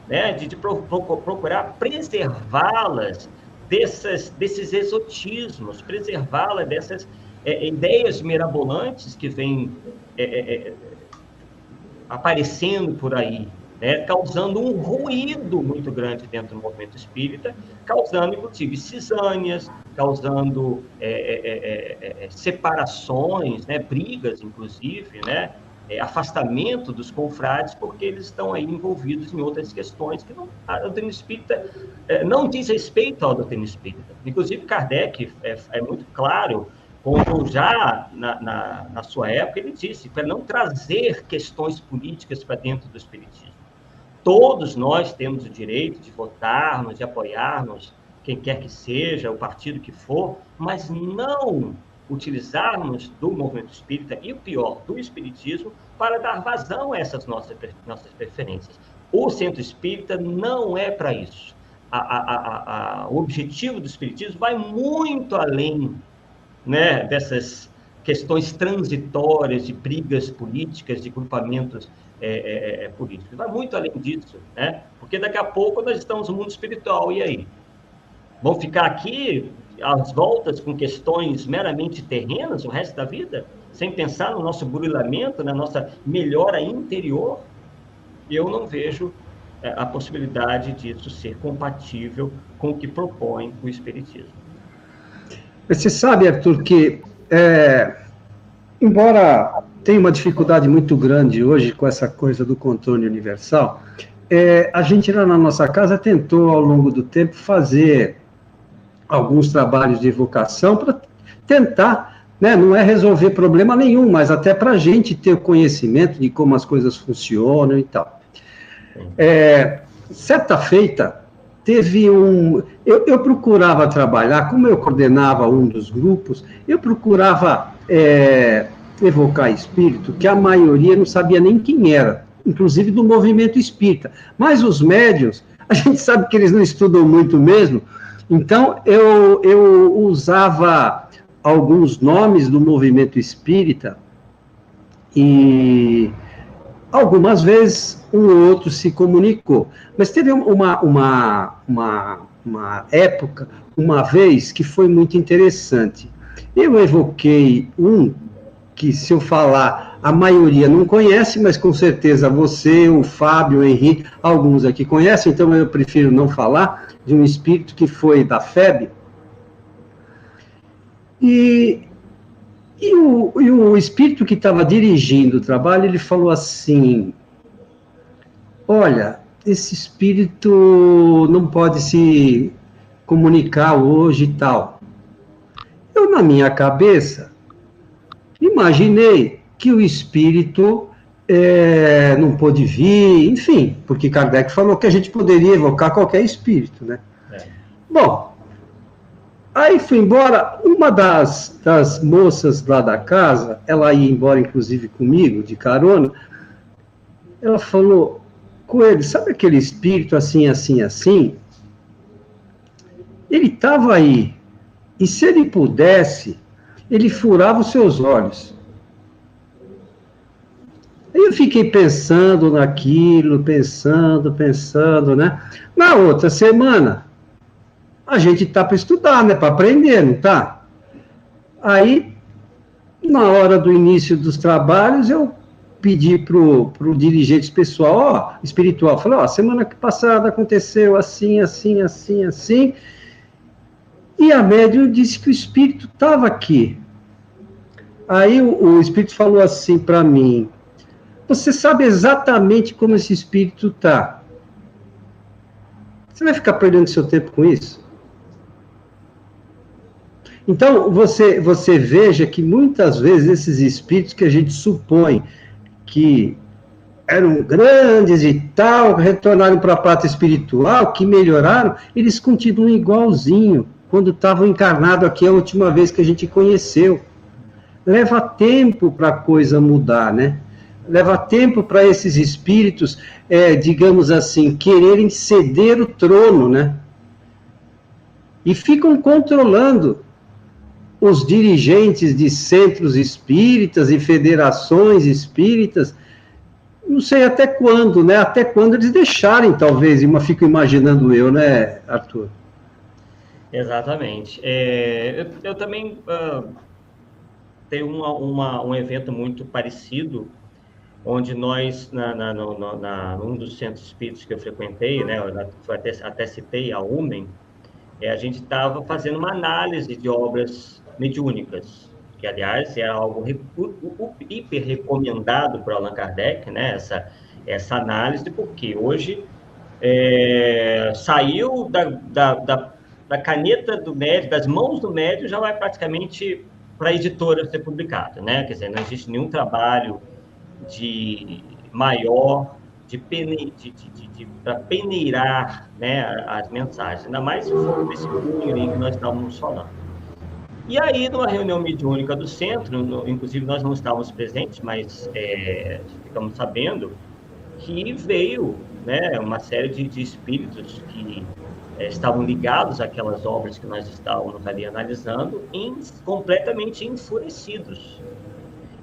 Speaker 3: né? De procurar preservá-las desses exotismos, preservá-las dessas ideias mirabolantes que vêm aparecendo por aí, né, causando um ruído muito grande dentro do movimento espírita, causando, inclusive, cisâneas, causando separações, né, brigas, inclusive, né, afastamento dos confrades, porque eles estão aí envolvidos em outras questões que a doutrina espírita não diz respeito à doutrina espírita. Inclusive, Kardec é muito claro, como já na sua época, ele disse, para não trazer questões políticas para dentro do espiritismo. Todos nós temos o direito de votarmos, de apoiarmos quem quer que seja, o partido que for, mas não utilizarmos do movimento espírita e, o pior, do espiritismo, para dar vazão a essas nossas preferências. O centro espírita não é para isso. O objetivo do espiritismo vai muito além, né, dessas questões transitórias de brigas políticas, de grupamentos políticos. Vai muito além disso, né? Porque daqui a pouco nós estamos no mundo espiritual, e aí? Vão ficar aqui às voltas com questões meramente terrenas o resto da vida, sem pensar no nosso burilamento, na nossa melhora interior? Eu não vejo a possibilidade disso ser compatível com o que propõe o espiritismo.
Speaker 1: Você sabe, Arthur, que embora tenha uma dificuldade muito grande hoje com essa coisa do controle universal, a gente lá na nossa casa tentou, ao longo do tempo, fazer alguns trabalhos de evocação para tentar, né, não é resolver problema nenhum, mas até para a gente ter o conhecimento de como as coisas funcionam e tal. Certa feita, teve eu procurava trabalhar, como eu coordenava um dos grupos, eu procurava evocar espírito, que a maioria não sabia nem quem era, inclusive do movimento espírita. Mas os médiuns, a gente sabe que eles não estudam muito mesmo, então eu usava alguns nomes do movimento espírita e algumas vezes um ou outro se comunicou. Mas teve uma época, uma vez, que foi muito interessante. Eu evoquei que, se eu falar, a maioria não conhece, mas com certeza você, o Fábio, o Henrique, alguns aqui conhecem, então eu prefiro não falar, de um espírito que foi da FEB. E o espírito que estava dirigindo o trabalho, ele falou assim: olha, esse espírito não pode se comunicar hoje e tal. Eu, na minha cabeça, imaginei que o espírito não pôde vir, enfim, porque Kardec falou que a gente poderia evocar qualquer espírito, né? Bom, aí fui embora. Uma das moças lá da casa, ela ia embora, inclusive, comigo, de carona, ela falou: Coelho, sabe aquele espírito assim, assim, assim? Ele estava aí, e se ele pudesse, ele furava os seus olhos. Aí eu fiquei pensando naquilo, pensando, né? Na outra semana, a gente tá para estudar, né? Para aprender, não tá? Aí, na hora do início dos trabalhos, eu pedir para o dirigente pessoal, espiritual, falar, semana passada aconteceu assim, assim, assim, assim, e a médium disse que o espírito estava aqui. Aí o espírito falou assim para mim, você sabe exatamente como esse espírito está. Você vai ficar perdendo seu tempo com isso? Então, você veja que muitas vezes esses espíritos que a gente supõe que eram grandes e tal, retornaram para a pátria espiritual, que melhoraram, eles continuam igualzinho quando estavam encarnados aqui a última vez que a gente conheceu. Leva tempo para a coisa mudar, né? Leva tempo para esses espíritos, digamos assim, quererem ceder o trono, né? E ficam controlando os dirigentes de centros espíritas e federações espíritas, não sei até quando, né? Até quando eles deixarem, talvez, fico imaginando eu, né, Arthur?
Speaker 3: Exatamente. Eu também tenho um evento muito parecido, onde nós, num dos centros espíritas que eu frequentei, né, eu até citei a UMEN, a gente estava fazendo uma análise de obras mediúnicas, que, aliás, é algo hiper recomendado por Allan Kardec, né, essa análise, porque hoje saiu da caneta do médium, das mãos do médium, já vai praticamente para a editora ser publicado, né? Quer dizer, não existe nenhum trabalho maior para peneirar, né, as mensagens, ainda mais se for desse cunho aí que nós estávamos falando. E aí, numa reunião mediúnica do centro, inclusive nós não estávamos presentes, mas ficamos sabendo que veio, né, uma série de espíritos que estavam ligados àquelas obras que nós estávamos ali analisando, completamente enfurecidos.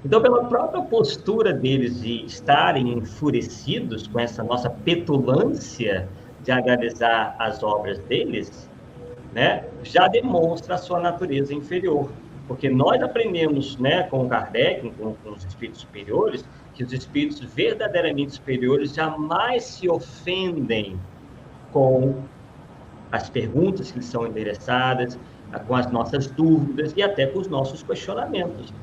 Speaker 3: Então, pela própria postura deles de estarem enfurecidos com essa nossa petulância de analisar as obras deles, né, já demonstra a sua natureza inferior. Porque nós aprendemos, né, com Kardec, com os espíritos superiores, que os espíritos verdadeiramente superiores jamais se ofendem com as perguntas que lhes são endereçadas, com as nossas dúvidas e até com os nossos questionamentos.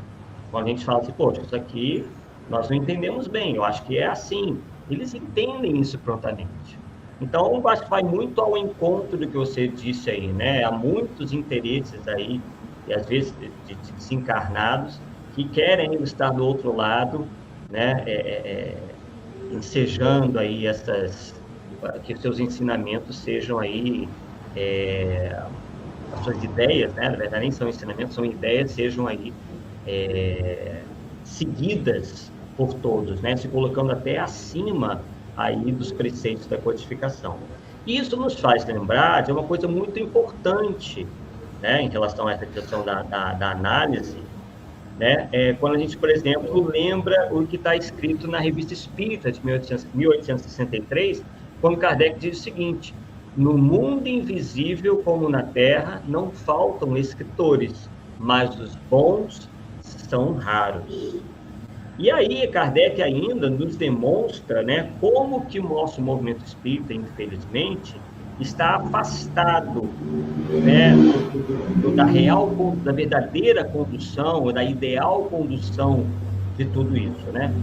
Speaker 3: Quando a gente fala assim, poxa, isso aqui nós não entendemos bem, eu acho que é assim. Eles entendem isso prontamente. Então, eu acho que vai muito ao encontro do que você disse aí, né? Há muitos interesses aí, e às vezes de desencarnados, que querem estar do outro lado, né? Ensejando aí que seus ensinamentos sejam aí, as suas ideias, né? Na verdade, nem são ensinamentos, são ideias, sejam aí seguidas por todos, né? Se colocando até acima aí dos preceitos da codificação. Isso nos faz lembrar de uma coisa muito importante, né, em relação a essa questão da análise, né? Quando a gente, por exemplo, lembra o que está escrito na Revista Espírita de 1863, quando Kardec diz o seguinte: no mundo invisível como na Terra não faltam escritores, mas os bons são raros. E aí, Kardec ainda nos demonstra, né, como que o nosso movimento espírita, infelizmente, está afastado, né, da verdadeira condução, da ideal condução de tudo isso, né?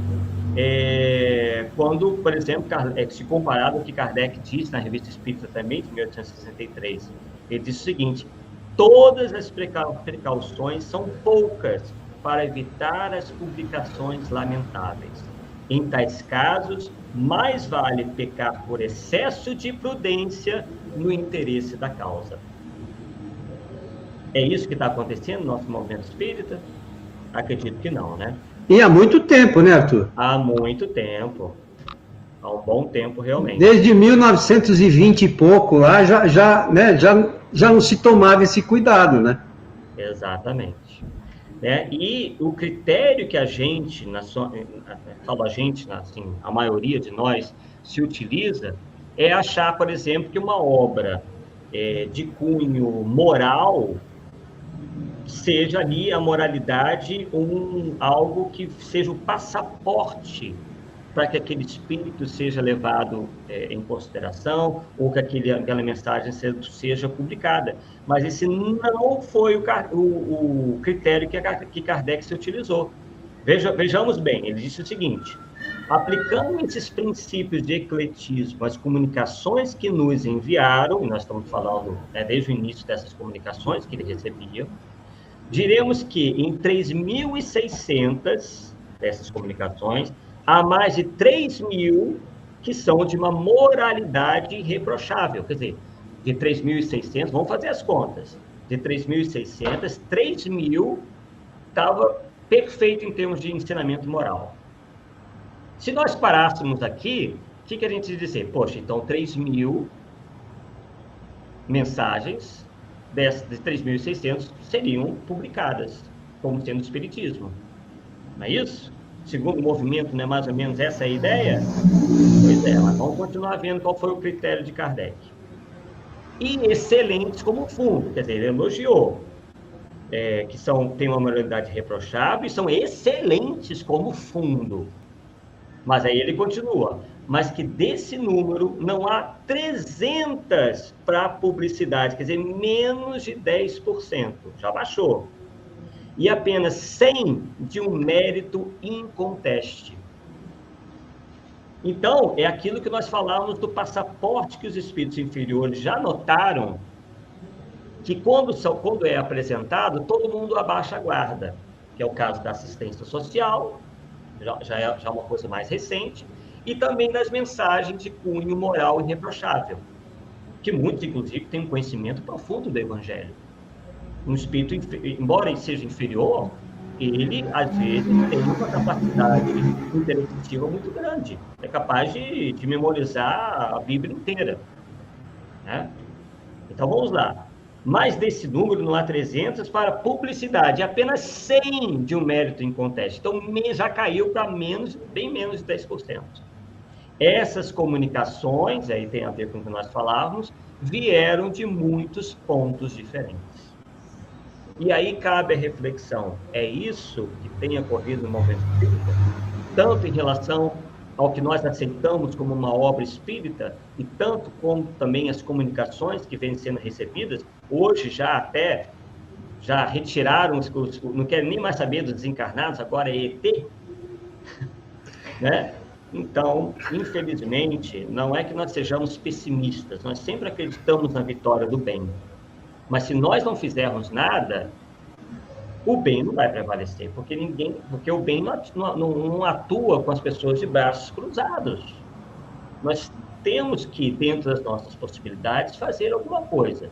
Speaker 3: Quando, por exemplo, se comparado ao que Kardec diz na Revista Espírita também, de 1863, ele diz o seguinte: todas as precauções são poucas para evitar as publicações lamentáveis. Em tais casos, mais vale pecar por excesso de prudência no interesse da causa. É isso que está acontecendo no nosso movimento espírita? Acredito que não, né?
Speaker 1: E há muito tempo, né, Arthur?
Speaker 3: Há muito tempo. Há um bom tempo, realmente.
Speaker 1: Desde 1920 e pouco, lá já não se tomava esse cuidado, né?
Speaker 3: Exatamente. E o critério que a gente, assim, a maioria de nós se utiliza, é achar, por exemplo, que uma obra de cunho moral seja ali a moralidade algo que seja o passaporte para que aquele espírito seja levado em consideração, ou que aquela mensagem seja publicada. Mas esse não foi o critério que Kardec se utilizou. Vejamos bem, ele disse o seguinte: aplicando esses princípios de ecletismo às comunicações que nos enviaram, e nós estamos falando desde o início dessas comunicações que ele recebia, diremos que em 3.600 dessas comunicações, há mais de 3.000 que são de uma moralidade irreprochável. Quer dizer, de 3.600, vamos fazer as contas, de 3.600, 3.000 estava perfeito em termos de ensinamento moral. Se nós parássemos aqui, o que a gente dizer? Poxa, então 3.000 mensagens de 3.600 seriam publicadas como sendo espiritismo. Não é isso? Segundo o movimento, não é mais ou menos essa a ideia? Pois é, mas vamos continuar vendo qual foi o critério de Kardec. E excelentes como fundo, quer dizer, ele elogiou, que têm uma moralidade reprochável e são excelentes como fundo. Mas aí ele continua, mas que desse número não há 300 para publicidade, quer dizer, menos de 10%, já baixou. E apenas 100 de um mérito inconteste. Então, é aquilo que nós falávamos do passaporte que os espíritos inferiores já notaram, que quando é apresentado, todo mundo abaixa a guarda, que é o caso da assistência social, já é uma coisa mais recente, e também das mensagens de cunho moral irreprochável, que muitos, inclusive, têm um conhecimento profundo do Evangelho. Um espírito, embora ele seja inferior, ele, às vezes, tem uma capacidade intelectiva muito grande. É capaz de memorizar a Bíblia inteira. Né? Então, vamos lá. Mais desse número, não há 300 para publicidade, apenas 100 de um mérito inconteste. Então, já caiu para bem menos de 10%. Essas comunicações, aí tem a ver com o que nós falávamos, vieram de muitos pontos diferentes. E aí cabe a reflexão, é isso que tem ocorrido no movimento espírita? Tanto em relação ao que nós aceitamos como uma obra espírita, e tanto como também as comunicações que vêm sendo recebidas, hoje já retiraram, não querem nem mais saber dos desencarnados, agora é ET, né? Então, infelizmente, não é que nós sejamos pessimistas, nós sempre acreditamos na vitória do bem. Mas se nós não fizermos nada, o bem não vai prevalecer, porque o bem não atua com as pessoas de braços cruzados. Nós temos que, dentro das nossas possibilidades, fazer alguma coisa.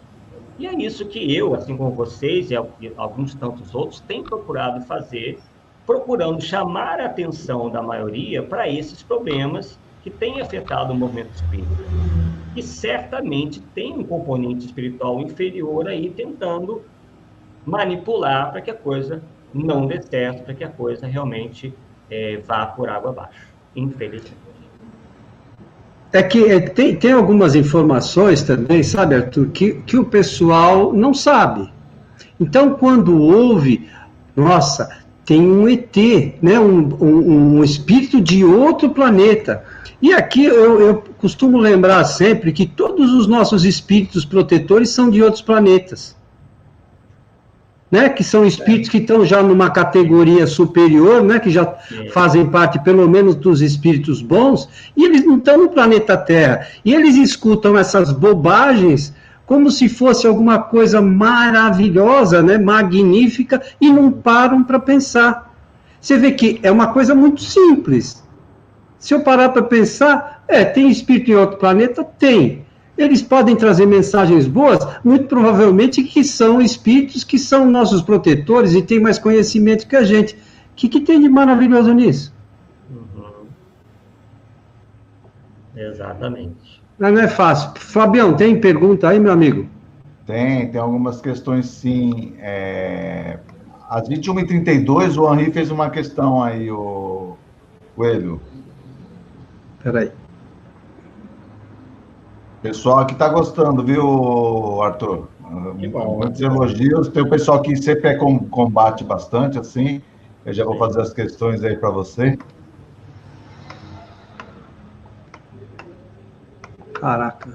Speaker 3: E é isso que eu, assim como vocês e alguns tantos outros, têm procurado fazer, procurando chamar a atenção da maioria para esses problemas que têm afetado o movimento espírita. Que certamente tem um componente espiritual inferior aí tentando manipular para que a coisa não dê certo, para que a coisa realmente vá por água abaixo, infelizmente.
Speaker 1: É que tem algumas informações também, sabe, Arthur, que o pessoal não sabe. Então, quando ouve, nossa, tem um ET, né, um espírito de outro planeta. E aqui eu costumo lembrar sempre que todos os nossos espíritos protetores são de outros planetas. Né, que são espíritos que estão já numa categoria superior, né, que já fazem parte, pelo menos, dos espíritos bons, e eles não estão no planeta Terra. E eles escutam essas bobagens como se fosse alguma coisa maravilhosa, né, magnífica, e não param para pensar. Você vê que é uma coisa muito simples. Se eu parar para pensar, tem espírito em outro planeta? Tem. Eles podem trazer mensagens boas, muito provavelmente que são espíritos que são nossos protetores e têm mais conhecimento que a gente. O que tem de maravilhoso nisso?
Speaker 3: Exatamente.
Speaker 1: Mas não é fácil. Fabião, tem pergunta aí, meu amigo?
Speaker 2: Tem algumas questões, sim. Às 21h32, o Henri fez uma questão aí, o Coelho.
Speaker 1: Espera aí.
Speaker 2: Pessoal aqui está gostando, viu, Arthur?
Speaker 3: Que bom.
Speaker 2: Muitos elogios. Tem o pessoal que sempre combate bastante, assim. Eu já vou fazer as questões aí para você.
Speaker 1: Caraca.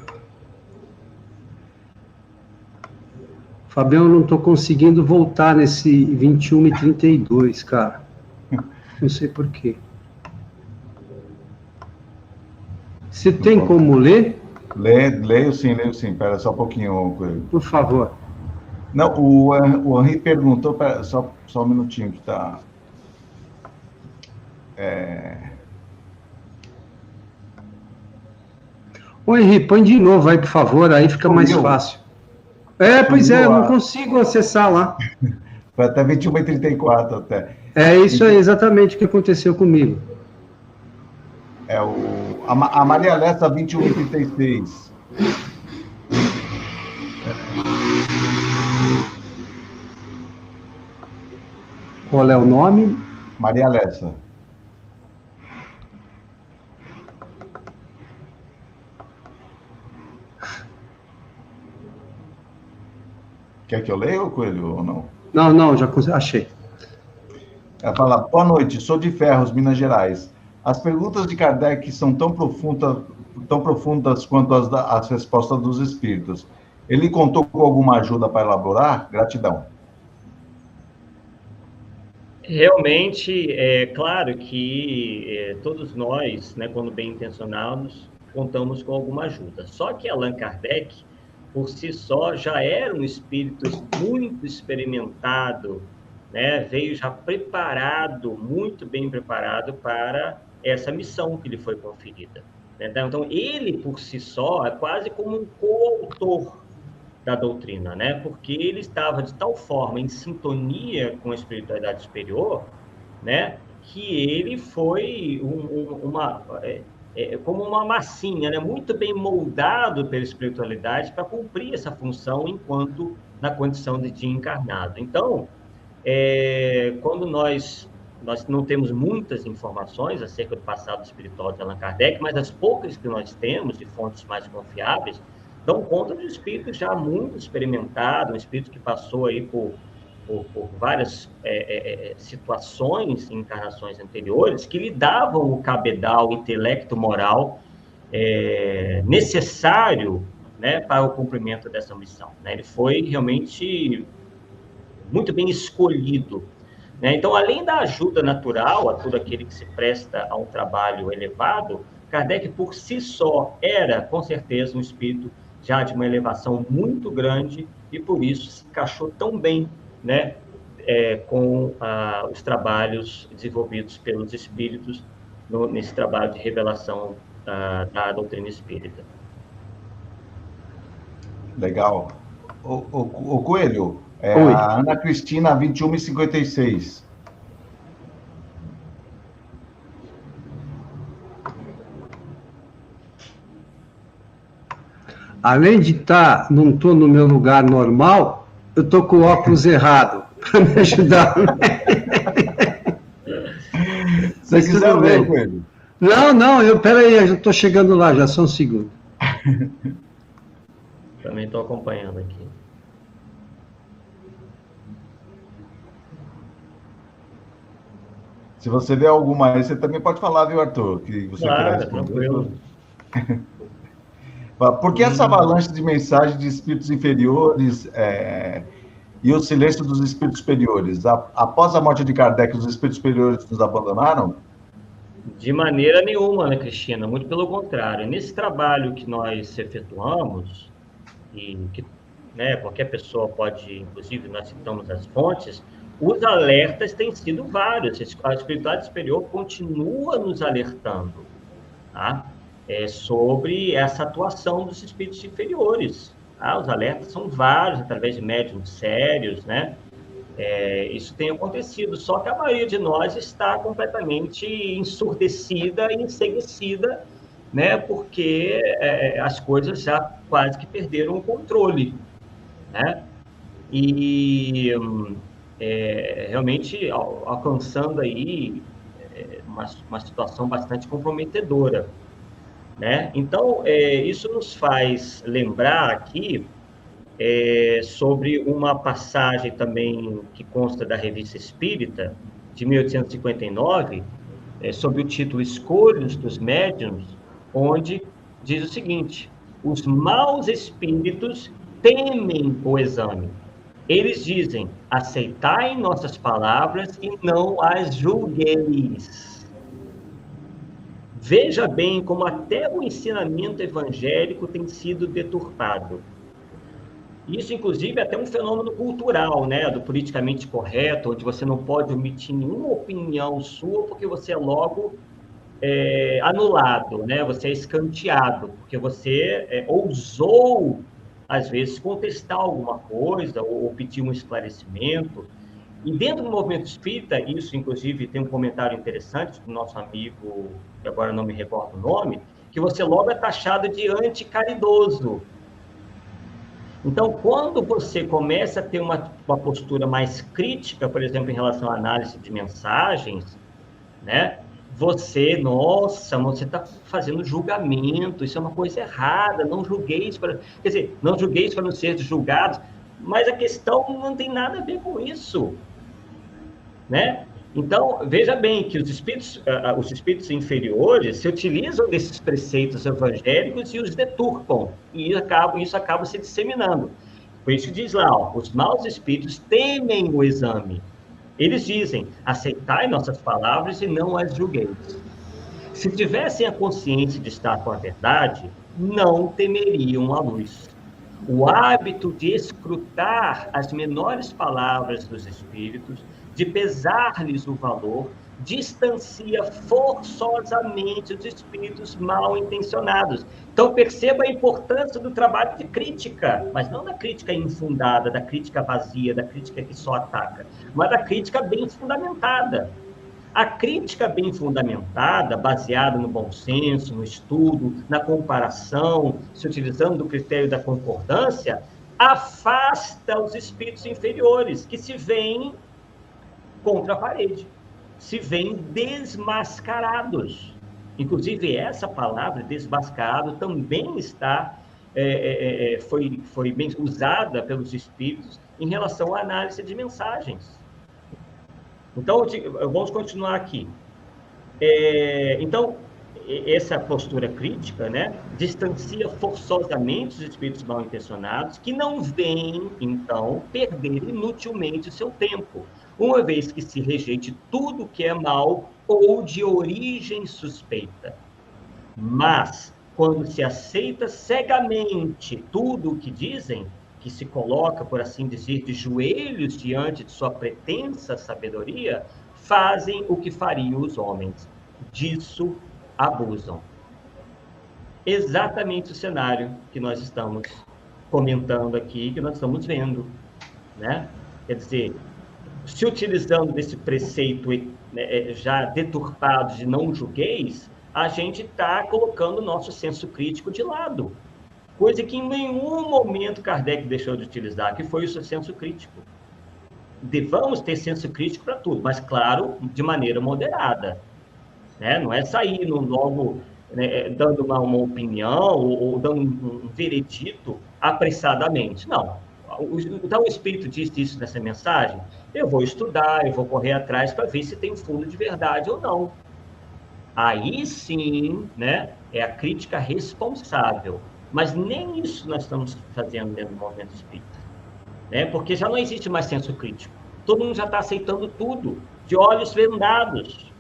Speaker 1: Fabião, eu não estou conseguindo voltar nesse 21 e 32, cara. Não sei por quê. Você tem como ler?
Speaker 2: Leio sim. Espera só um pouquinho, Coelho.
Speaker 1: Por favor.
Speaker 2: Não, o Henri perguntou, só um minutinho que está...
Speaker 1: Ô, Henri, põe de novo aí, por favor, aí fica mais fácil. Pois é, eu não consigo acessar lá.
Speaker 2: Foi até 21h34 até.
Speaker 1: É isso aí, exatamente o que aconteceu comigo.
Speaker 2: A Maria Alessa, 21h36.
Speaker 1: Qual é o nome?
Speaker 2: Maria Alessa. Quer que eu leia, Coelho, ou não?
Speaker 1: Não, já achei.
Speaker 2: Ela fala, boa noite, sou de Ferros, Minas Gerais. As perguntas de Kardec são tão profundas quanto as respostas dos espíritos. Ele contou com alguma ajuda para elaborar? Gratidão.
Speaker 3: Realmente, é claro que todos nós, né, quando bem intencionados, contamos com alguma ajuda. Só que Allan Kardec, por si só, já era um espírito muito experimentado, né? Veio já preparado, muito bem preparado para essa missão que lhe foi conferida. Né? Então, ele, por si só, é quase como um coautor da doutrina, né? Porque ele estava de tal forma em sintonia com a espiritualidade superior, né? Que ele foi como uma massinha, né? Muito bem moldado pela espiritualidade para cumprir essa função enquanto na condição de encarnado. Então, quando nós não temos muitas informações acerca do passado espiritual de Allan Kardec, mas as poucas que nós temos, de fontes mais confiáveis, dão conta de um espírito já muito experimentado, um espírito que passou aí por várias situações em encarnações anteriores, que lhe davam o cabedal, o intelecto moral necessário, né, para o cumprimento dessa missão. Né? Ele foi realmente muito bem escolhido. Né? Então, além da ajuda natural a todo aquele que se presta a um trabalho elevado, Kardec, por si só, era, com certeza, um espírito já de uma elevação muito grande e, por isso, se encaixou tão bem, né, com os trabalhos desenvolvidos pelos espíritos nesse trabalho de revelação da doutrina espírita.
Speaker 2: Legal. O Coelho, a Ana Cristina, 21h56.
Speaker 1: Além de não estou no meu lugar normal, eu estou com o óculos errado, para me ajudar.
Speaker 2: Se você quiser ver, Coelho.
Speaker 1: Não, peraí, eu estou chegando lá, já só um segundo.
Speaker 3: Também estou acompanhando aqui.
Speaker 2: Se você vê alguma aí, você também pode falar, viu, Arthur? Que você quer responder.
Speaker 3: Tranquilo.
Speaker 2: Por que essa avalanche de mensagens de espíritos inferiores e o silêncio dos espíritos superiores? Após a morte de Kardec, os espíritos superiores nos abandonaram?
Speaker 3: De maneira nenhuma, né, Cristina? Muito pelo contrário. Nesse trabalho que nós efetuamos, e que, né, qualquer pessoa pode, inclusive, nós citamos as fontes, os alertas têm sido vários. A espiritualidade superior continua nos alertando, tá? Sobre essa atuação dos espíritos inferiores. Tá? Os alertas são vários, através de médiuns sérios, né? Isso tem acontecido, só que a maioria de nós está completamente ensurdecida e enseguecida, né? Porque as coisas já quase que perderam o controle, né? E realmente alcançando aí uma situação bastante comprometedora. Né? Então, isso nos faz lembrar aqui sobre uma passagem também que consta da Revista Espírita, de 1859, sob o título Escolhas dos Médiuns, onde diz o seguinte: os maus espíritos temem o exame. Eles dizem: aceitai nossas palavras e não as julgueis. Veja bem como até o ensinamento evangélico tem sido deturpado. Isso, inclusive, é até um fenômeno cultural, né, do politicamente correto, onde você não pode omitir nenhuma opinião sua, porque você é logo anulado, né? Você é escanteado, porque você ousou, às vezes, contestar alguma coisa ou pedir um esclarecimento. E dentro do movimento espírita, isso, inclusive, tem um comentário interessante do nosso amigo, que agora não me recordo o nome, que você logo é taxado de anticaridoso. Então, quando você começa a ter uma postura mais crítica, por exemplo, em relação à análise de mensagens, né? Nossa, você está fazendo julgamento, isso é uma coisa errada, não julgueis para... Quer dizer, não julgueis para não ser julgados, mas a questão não tem nada a ver com isso, né? Então, veja bem que os espíritos inferiores se utilizam desses preceitos evangélicos e os deturpam, e isso acaba se disseminando. Por isso diz lá, ó, os maus espíritos temem o exame. Eles dizem: aceitai nossas palavras e não as julgueis. Se tivessem a consciência de estar com a verdade, não temeriam a luz. O hábito de escrutar as menores palavras dos espíritos, de pesar-lhes o valor, distancia forçosamente os espíritos mal intencionados. Então, perceba a importância do trabalho de crítica, mas não da crítica infundada, da crítica vazia, da crítica que só ataca, mas da crítica bem fundamentada. A crítica bem fundamentada, baseada no bom senso, no estudo, na comparação, se utilizando do critério da concordância, afasta os espíritos inferiores, que se veem contra a parede, se veem desmascarados. Inclusive, essa palavra, desmascarado, também foi bem usada pelos espíritos em relação à análise de mensagens. Então, vamos continuar aqui. Então, essa postura crítica, né, distancia forçosamente os espíritos mal intencionados, que não veem, então, perder inutilmente o seu tempo, uma vez que se rejeite tudo que é mal ou de origem suspeita. Mas, quando se aceita cegamente tudo o que dizem, que se coloca, por assim dizer, de joelhos diante de sua pretensa sabedoria, fazem o que fariam os homens. Disso abusam. Exatamente o cenário que nós estamos comentando aqui, que nós estamos vendo, né? Quer dizer, se utilizando desse preceito já deturpado de não julgueis, a gente está colocando o nosso senso crítico de lado. Coisa que em nenhum momento Kardec deixou de utilizar, que foi o seu senso crítico. Devamos ter senso crítico para tudo, mas, claro, de maneira moderada. Né? Não é sair logo dando uma opinião ou dando um veredito apressadamente. Não. Então, o Espírito disse isso nessa mensagem. Eu vou estudar, eu vou correr atrás para ver se tem fundo de verdade ou não. Aí sim, né, é a crítica responsável. Mas nem isso nós estamos fazendo dentro do movimento espírita, né? Porque já não existe mais senso crítico. Todo mundo já está aceitando tudo, de olhos vendados.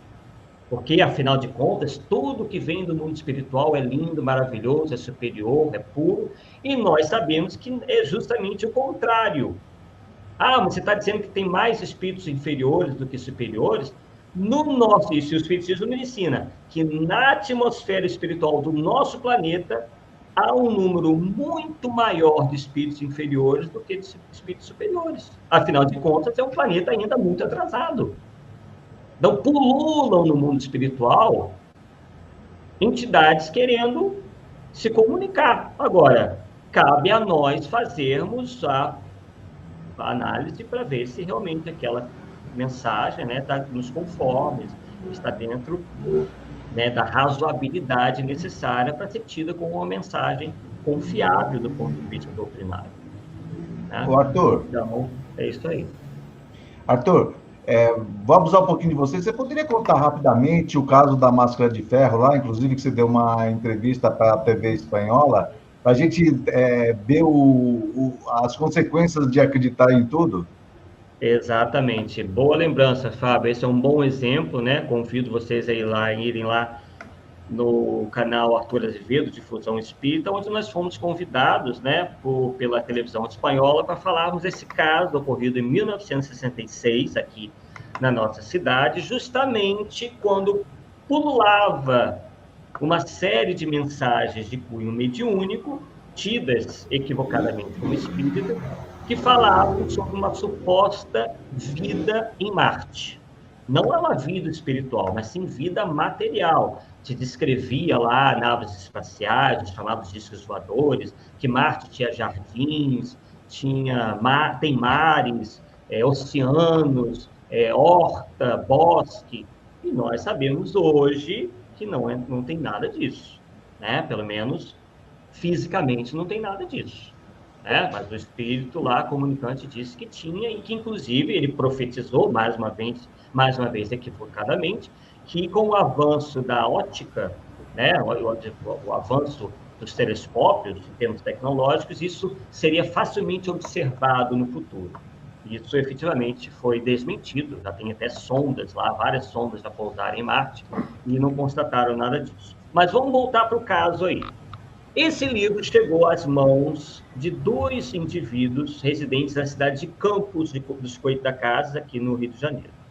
Speaker 3: Porque, afinal de contas, tudo que vem do mundo espiritual é lindo, maravilhoso, é superior, é puro, e nós sabemos que é justamente o contrário. Ah, mas você está dizendo que tem mais espíritos inferiores do que superiores? No nosso, isso o Espiritismo me ensina, que na atmosfera espiritual do nosso planeta, há um número muito maior de espíritos inferiores do que de espíritos superiores. Afinal de contas, é um planeta ainda muito atrasado. Então, pululam no mundo espiritual entidades querendo se comunicar. Agora, cabe a nós fazermos a análise para ver se realmente aquela mensagem está nos conformes, está dentro da razoabilidade necessária para ser tida como uma mensagem confiável do ponto de vista doutrinário. né?
Speaker 2: Ô, Arthur.
Speaker 3: Então, é isso aí.
Speaker 2: Arthur, vamos usar um pouquinho de você. Você poderia contar rapidamente o caso da máscara de ferro lá, inclusive que você deu uma entrevista para a TV espanhola, para a gente ver as consequências de acreditar em tudo?
Speaker 3: Exatamente. Boa lembrança, Fábio. Esse é um bom exemplo, né? Convido vocês a irem lá no canal Arthur Azevedo, Difusão Espírita, onde nós fomos convidados, né, pela televisão espanhola para falarmos desse caso ocorrido em 1966, aqui na nossa cidade, justamente quando pululava uma série de mensagens de cunho mediúnico, tidas equivocadamente como espírita, que falavam sobre uma suposta vida em Marte. Não é uma vida espiritual, mas sim vida material. Se descrevia lá naves espaciais, os chamados discos voadores, que Marte tinha jardins, tem mares, oceanos, horta, bosque. E nós sabemos hoje que não tem nada disso, né? Pelo menos fisicamente não tem nada disso, né? Mas o espírito lá, comunicante, disse que tinha e que, inclusive, ele profetizou mais uma vez equivocadamente, que com o avanço da ótica, né, o avanço dos telescópios, em termos tecnológicos, isso seria facilmente observado no futuro. Isso efetivamente foi desmentido, já tem até sondas lá, várias sondas já pousaram em Marte, e não constataram nada disso. Mas vamos voltar para o caso aí. Esse livro chegou às mãos de 2 indivíduos residentes na cidade de Campos dos Goytacazes, aqui no Rio de Janeiro.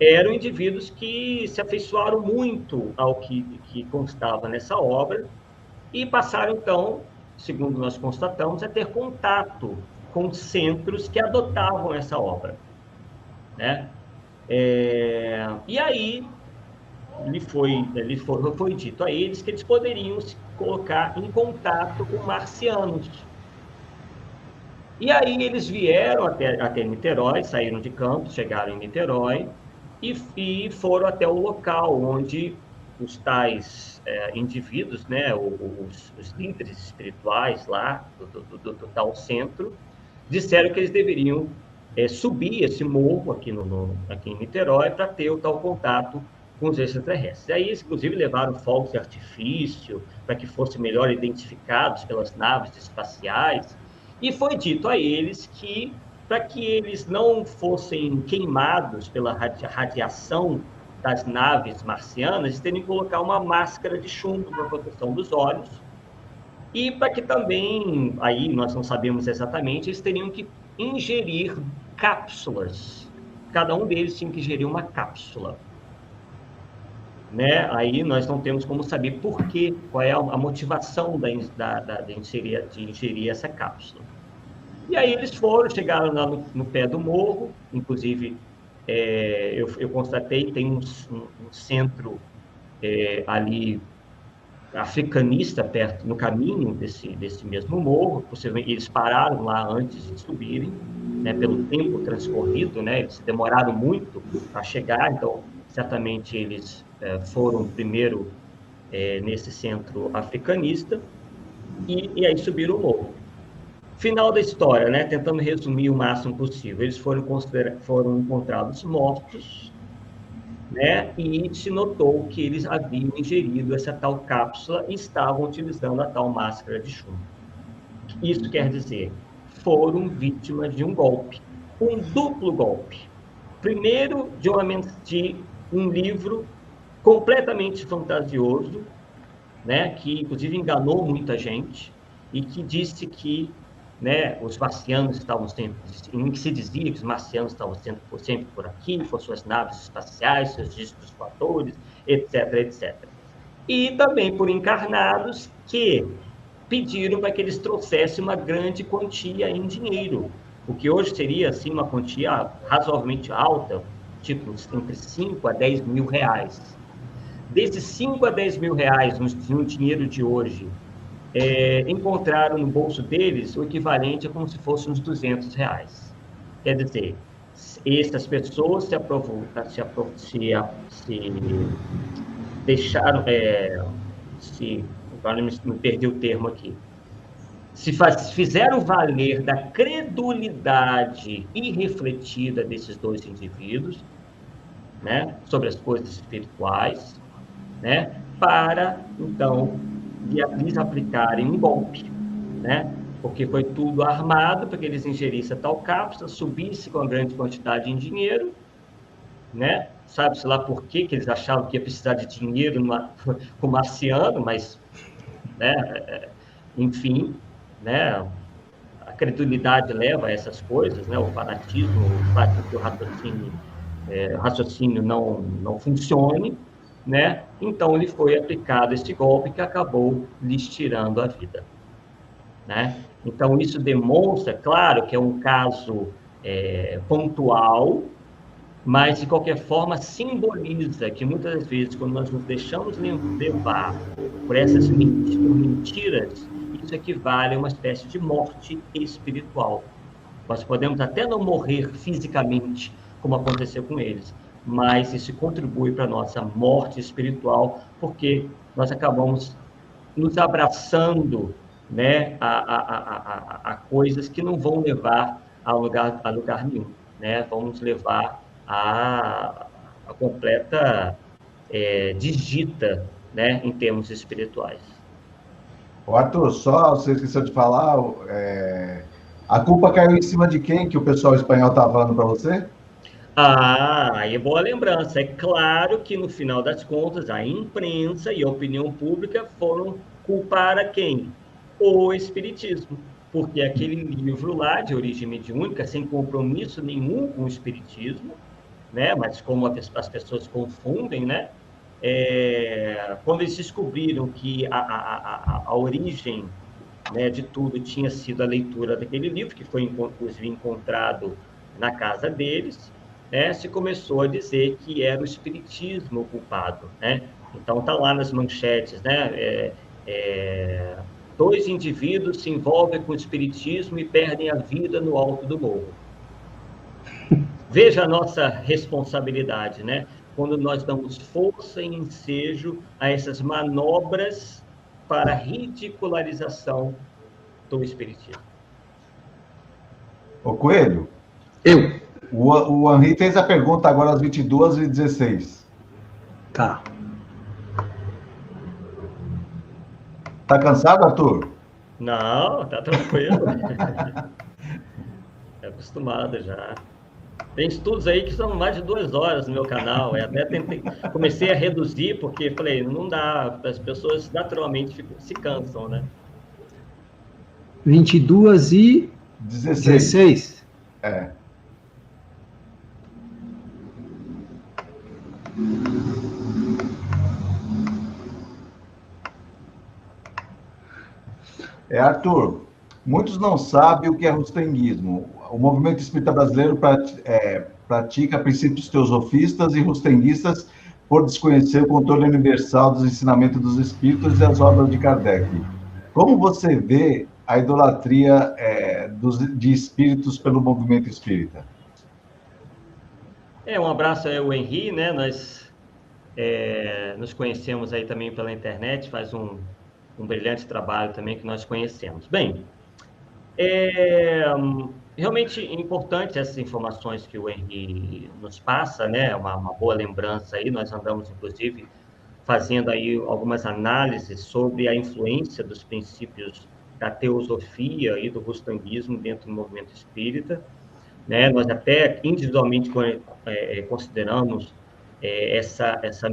Speaker 3: Eram indivíduos que se afeiçoaram muito ao que constava nessa obra e passaram, então, segundo nós constatamos, a ter contato com centros que adotavam essa obra, né? E aí foi dito a eles que eles poderiam se colocar em contato com marcianos. E aí eles vieram até Niterói, saíram de Campos, chegaram em Niterói e foram até o local onde os tais indivíduos, né, os líderes espirituais lá do tal centro, disseram que eles deveriam subir esse morro aqui em Niterói para ter o tal contato com os extraterrestres. Aí eles, inclusive, levaram fogos de artifício para que fossem melhor identificados pelas naves espaciais. E foi dito a eles que, para que eles não fossem queimados pela radiação das naves marcianas, eles teriam que colocar uma máscara de chumbo para proteção dos olhos. E para que também, aí nós não sabemos exatamente, eles teriam que ingerir cápsulas. Cada um deles tinha que ingerir uma cápsula, né? Aí nós não temos como saber por quê, qual é a motivação de ingerir essa cápsula. E aí eles chegaram lá no pé do morro, inclusive eu constatei que tem um centro ali africanista perto, no caminho desse mesmo morro. Possivelmente eles pararam lá antes de subirem, né, pelo tempo transcorrido, né, eles demoraram muito para chegar, então certamente eles foram primeiro nesse centro africanista e aí subiram o morro. Final da história, né, tentando resumir o máximo possível, eles foram encontrados mortos, né, e se notou que eles haviam ingerido essa tal cápsula e estavam utilizando a tal máscara de chumbo. Isso quer dizer, foram vítimas de um golpe, um duplo golpe. Primeiro, de um livro completamente fantasioso, né, que inclusive enganou muita gente e que disse que, né, os marcianos estavam sempre, em que se dizia que os marcianos estavam sempre por aqui, com suas naves espaciais, seus discos voadores, etc, etc. E também por encarnados que pediram para que eles trouxessem uma grande quantia em dinheiro, o que hoje seria assim uma quantia razoavelmente alta, tipo entre 5 a 10 mil reais. Desses 5 a 10 mil reais no dinheiro de hoje, encontraram no bolso deles o equivalente a como se fosse uns 200 reais. Quer dizer, essas pessoas se deixaram, agora me perdi o termo aqui, se fizeram valer da credulidade irrefletida desses dois indivíduos, né, sobre as coisas espirituais, né, para, então, lhes aplicarem um golpe, né, porque foi tudo armado para que eles ingerissem a tal cápsula, subissem com uma grande quantidade de dinheiro, né, sabe-se lá por que eles achavam que ia precisar de dinheiro com o marciano, mas, né, enfim, né, a credulidade leva a essas coisas, né, o fanatismo, o fato de que o raciocínio não funcione, né? Então, lhe foi aplicado esse golpe que acabou lhes tirando a vida, né? Então, isso demonstra, claro, que é um caso pontual, mas, de qualquer forma, simboliza que, muitas vezes, quando nós nos deixamos levar por essas mentiras, isso equivale a uma espécie de morte espiritual. Nós podemos até não morrer fisicamente, como aconteceu com eles, mas isso contribui para a nossa morte espiritual, porque nós acabamos nos abraçando, né, a coisas que não vão levar a lugar nenhum, né? Vão nos levar a completa digita, né, em termos espirituais.
Speaker 2: O Arthur, só você esqueceu de falar, a culpa caiu em cima de quem que o pessoal espanhol estava falando para você?
Speaker 3: Aí é boa lembrança. É claro que, no final das contas, a imprensa e a opinião pública foram culpar a quem? O Espiritismo. Porque aquele livro lá, de origem mediúnica, sem compromisso nenhum com o Espiritismo, né? Mas como as pessoas confundem, né? Quando eles descobriram que a origem, né, de tudo tinha sido a leitura daquele livro, que foi, inclusive, encontrado na casa deles, né, se começou a dizer que era o espiritismo o culpado, né? Então, está lá nas manchetes, né? Dois indivíduos se envolvem com o espiritismo e perdem a vida no alto do morro. Veja a nossa responsabilidade, né? Quando nós damos força e ensejo a essas manobras para ridicularização do espiritismo.
Speaker 2: Ô, Coelho.
Speaker 1: Eu.
Speaker 2: O Henri fez a pergunta agora às 22h16.
Speaker 1: Tá.
Speaker 2: Tá cansado, Arthur?
Speaker 3: Não, tá tranquilo. É acostumado já. Tem estudos aí que são mais de 2 horas no meu canal. Eu até comecei a reduzir, porque falei, não dá, as pessoas naturalmente se cansam, né?
Speaker 1: 22h16.
Speaker 2: Arthur, muitos não sabem o que é rustenguismo. O movimento espírita brasileiro pratica princípios teosofistas e rustenguistas por desconhecer o controle universal dos ensinamentos dos espíritos e as obras de Kardec. Como você vê a idolatria de espíritos pelo movimento espírita?
Speaker 3: Um abraço aí ao Henri, né? Nós nos conhecemos aí também pela internet, faz um brilhante trabalho também que nós conhecemos. Bem, realmente importante essas informações que o Henri nos passa, né? Uma boa lembrança aí. Nós andamos, inclusive, fazendo aí algumas análises sobre a influência dos princípios da teosofia e do rustanguismo dentro do movimento espírita, né? Nós até individualmente consideramos essa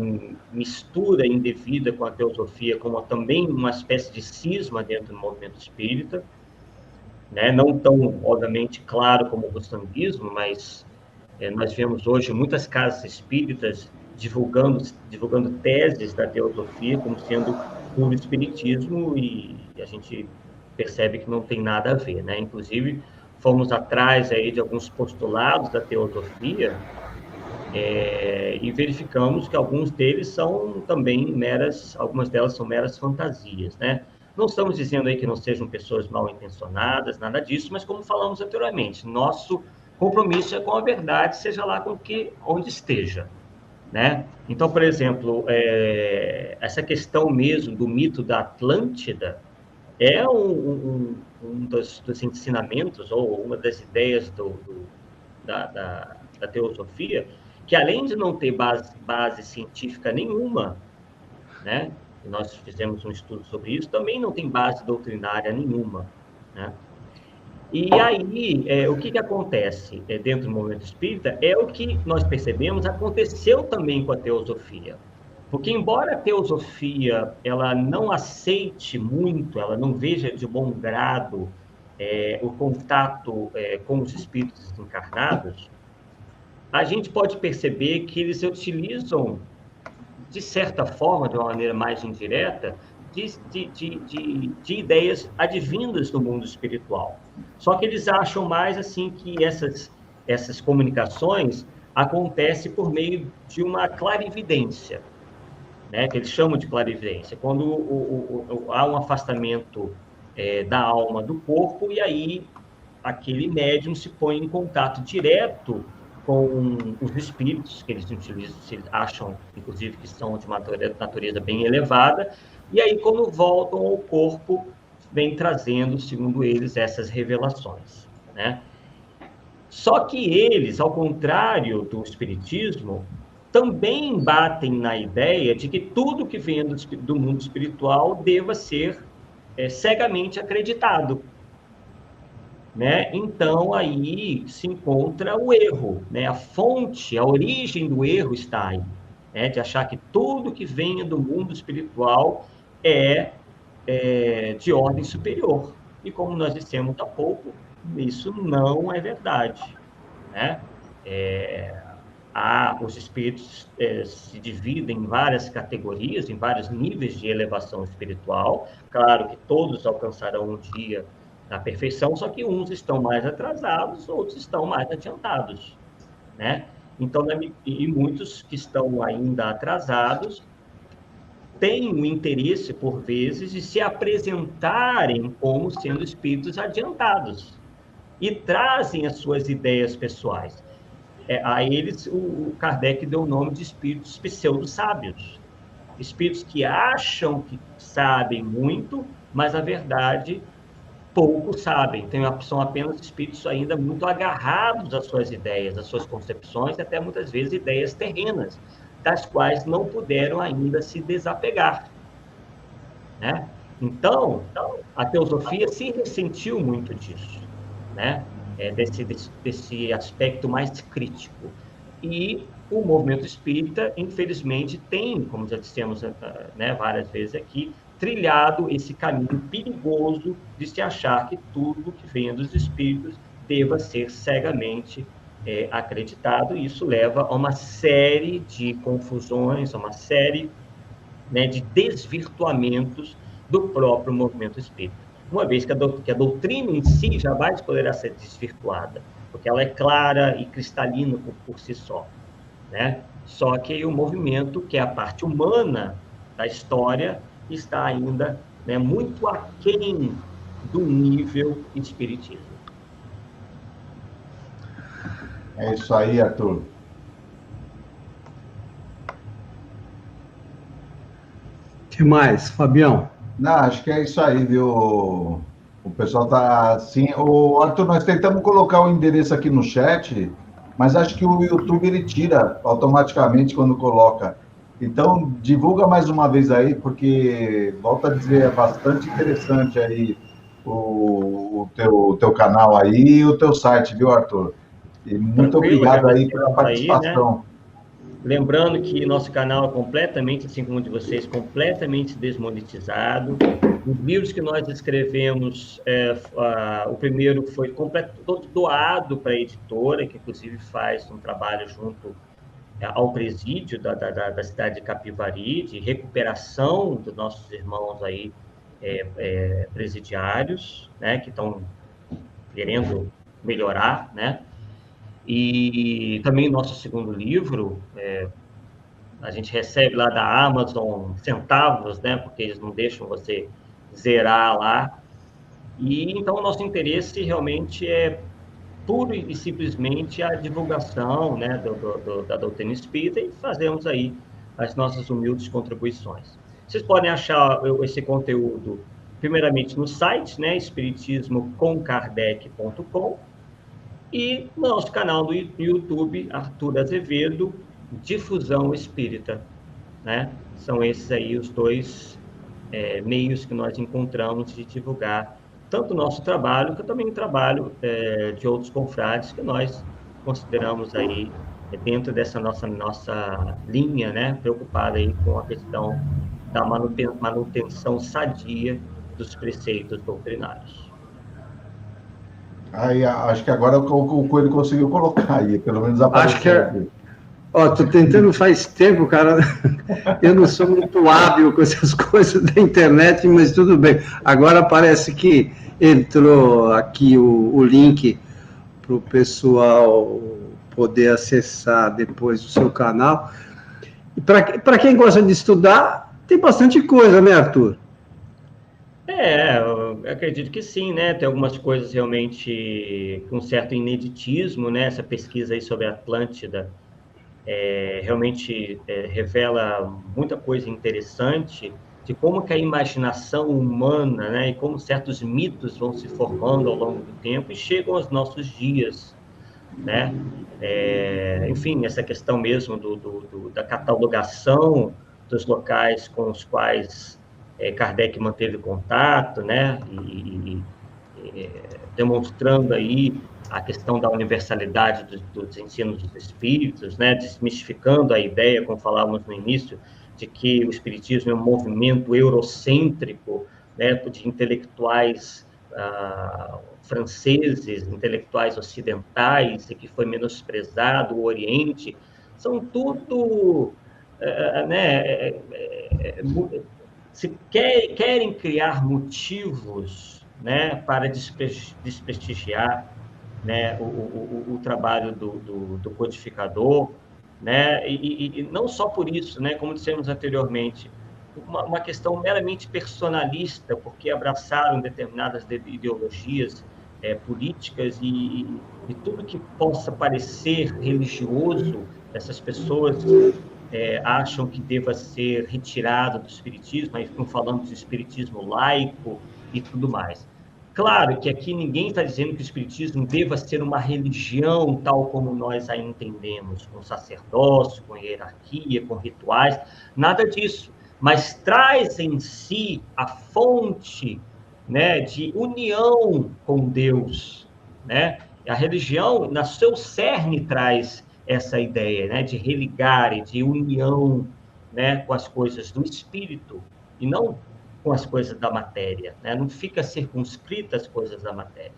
Speaker 3: mistura indevida com a teosofia como também uma espécie de cisma dentro do movimento espírita, né? Não tão, obviamente, claro como o rustanguismo, mas nós vemos hoje muitas casas espíritas divulgando teses da teosofia como sendo puro espiritismo, e a gente percebe que não tem nada a ver, né? Inclusive, fomos atrás aí de alguns postulados da teosofia e verificamos que alguns deles são também algumas delas são meras fantasias, né? Não estamos dizendo aí que não sejam pessoas mal intencionadas, nada disso, mas como falamos anteriormente, nosso compromisso é com a verdade, seja lá onde esteja, né? Então, por exemplo, essa questão mesmo do mito da Atlântida, é um dos ensinamentos, ou uma das ideias da teosofia, que além de não ter base científica nenhuma, né? E nós fizemos um estudo sobre isso, também não tem base doutrinária nenhuma, né? E aí, o que acontece dentro do movimento espírita é o que nós percebemos aconteceu também com a teosofia. Porque, embora a teosofia ela não aceite muito, ela não veja de bom grado o contato com os espíritos encarnados, a gente pode perceber que eles utilizam, de certa forma, de uma maneira mais indireta, de ideias advindas do mundo espiritual. Só que eles acham mais assim que essas comunicações acontecem por meio de uma clarividência, né, que eles chamam de clarividência, quando há um afastamento da alma do corpo, e aí aquele médium se põe em contato direto com os espíritos, que eles utilizam, eles acham, inclusive, que são de uma natureza bem elevada, e aí, quando voltam ao corpo, vem trazendo, segundo eles, essas revelações, né? Só que eles, ao contrário do espiritismo, também batem na ideia de que tudo que vem do mundo espiritual deva ser cegamente acreditado, né? Então, aí se encontra o erro, né? A fonte, a origem do erro está aí, né? De achar que tudo que venha do mundo espiritual é de ordem superior. E como nós dissemos há pouco, isso não é verdade, né? Os espíritos se dividem em várias categorias, em vários níveis de elevação espiritual. Claro que todos alcançarão um dia a perfeição, só que uns estão mais atrasados, outros estão mais adiantados, né? Então, e muitos que estão ainda atrasados têm o interesse, por vezes, de se apresentarem como sendo espíritos adiantados e trazem as suas ideias pessoais. A eles, o Kardec deu o nome de espíritos pseudo-sábios. Espíritos que acham que sabem muito, mas, na verdade, pouco sabem. São apenas espíritos ainda muito agarrados às suas ideias, às suas concepções, até muitas vezes ideias terrenas, das quais não puderam ainda se desapegar, né? Então, a teosofia se ressentiu muito disso, né? Desse aspecto mais crítico. E o movimento espírita, infelizmente, tem, como já dissemos, né, várias vezes aqui, trilhado esse caminho perigoso de se achar que tudo que vem dos espíritos deva ser cegamente acreditado, e isso leva a uma série de confusões, a uma série, né, de desvirtuamentos do próprio movimento espírita. Uma vez que a doutrina em si jamais poderá ser desvirtuada, porque ela é clara e cristalina por si só, né? Só que o movimento, que é a parte humana da história, está ainda, né, muito aquém do nível espiritismo.
Speaker 2: É isso aí, Arthur.
Speaker 1: O que mais, Fabião?
Speaker 2: Não, acho que é isso aí, viu? O pessoal tá assim. O Arthur, nós tentamos colocar o endereço aqui no chat, mas acho que o YouTube ele tira automaticamente quando coloca. Então, divulga mais uma vez aí, porque, volto a dizer, é bastante interessante aí o teu canal aí e o teu site, viu, Arthur? E muito obrigado aí pela participação.
Speaker 3: Aí, né? Lembrando que nosso canal é completamente, assim como o de vocês, completamente desmonetizado. Os livros que nós escrevemos, o primeiro foi todo doado para a editora, que inclusive faz um trabalho junto ao presídio da cidade de Capivari, de recuperação dos nossos irmãos aí presidiários, né, que estão querendo melhorar, né? E também nosso segundo livro, a gente recebe lá da Amazon centavos, né, porque eles não deixam você zerar lá. E então o nosso interesse realmente é puro e simplesmente a divulgação, né, da doutrina espírita, e fazemos aí as nossas humildes contribuições. Vocês podem achar esse conteúdo primeiramente no site, né, espiritismocomkardec.com, e no nosso canal do YouTube, Arthur Azevedo, Difusão Espírita, né? São esses aí os dois meios que nós encontramos de divulgar tanto o nosso trabalho, que também o trabalho de outros confrades que nós consideramos aí dentro dessa nossa linha, né, preocupada aí com a questão da manutenção sadia dos preceitos doutrinários.
Speaker 2: Aí, acho que agora o Coelho conseguiu colocar aí, pelo menos apareceu.
Speaker 1: Acho que tô tentando faz tempo, cara. Eu não sou muito hábil com essas coisas da internet, mas tudo bem. Agora parece que entrou aqui o link para o pessoal poder acessar depois o seu canal. E para quem gosta de estudar, tem bastante coisa, né, Arthur?
Speaker 3: Eu acredito que sim, né? Tem algumas coisas realmente com certo ineditismo, né? Essa pesquisa aí sobre a Atlântida realmente revela muita coisa interessante de como que a imaginação humana, né? E como certos mitos vão se formando ao longo do tempo e chegam aos nossos dias, né? Enfim, essa questão mesmo da catalogação dos locais com os quais Kardec manteve contato, né? E demonstrando aí a questão da universalidade dos ensinos dos espíritos, né? Desmistificando a ideia, como falávamos no início, de que o espiritismo é um movimento eurocêntrico, né? De intelectuais franceses, intelectuais ocidentais, e que foi menosprezado o Oriente. São tudo, né? Se querem criar motivos, né, para desprestigiar, né, o trabalho do codificador, né, e não só por isso, né, como dissemos anteriormente, uma questão meramente personalista, porque abraçaram determinadas ideologias políticas e tudo que possa parecer religioso, essas pessoas acham que deva ser retirado do espiritismo, aí ficam falando de espiritismo laico e tudo mais. Claro que aqui ninguém está dizendo que o espiritismo deva ser uma religião tal como nós a entendemos, com sacerdócio, com hierarquia, com rituais, nada disso, mas traz em si a fonte, né, de união com Deus, né? A religião, no seu cerne, traz essa ideia, né, de religar e de união, né, com as coisas do espírito e não com as coisas da matéria, né? Não fica circunscrita às coisas da matéria,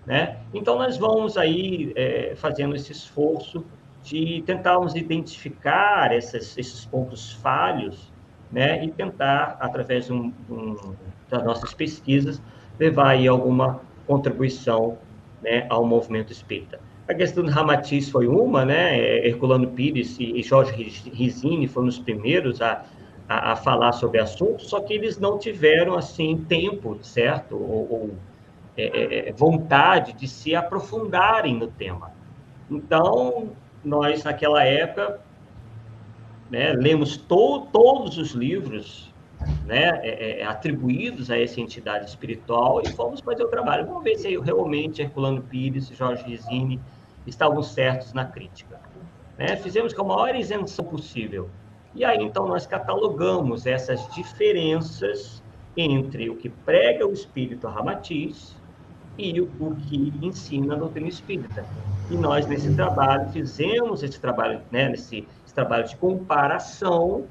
Speaker 3: né? Então nós vamos aí fazendo esse esforço de tentarmos identificar esses pontos falhos, né, e tentar, através das nossas pesquisas, levar aí alguma contribuição, né, ao movimento espírita. A questão do Ramatiz foi uma, né? Herculano Pires e Jorge Risini foram os primeiros a falar sobre o assunto, só que eles não tiveram, assim, tempo, certo? Ou vontade de se aprofundarem no tema. Então, nós, naquela época, né, lemos todos os livros, né, atribuídos a essa entidade espiritual e fomos fazer o trabalho. Vamos ver se realmente Herculano Pires e Jorge Risini estavam certos na crítica, né? Fizemos com a maior isenção possível. E aí, então, nós catalogamos essas diferenças entre o que prega o espírito Ramatiz e o que ensina a doutrina espírita. E nós, nesse trabalho, fizemos esse trabalho, né, esse trabalho de comparação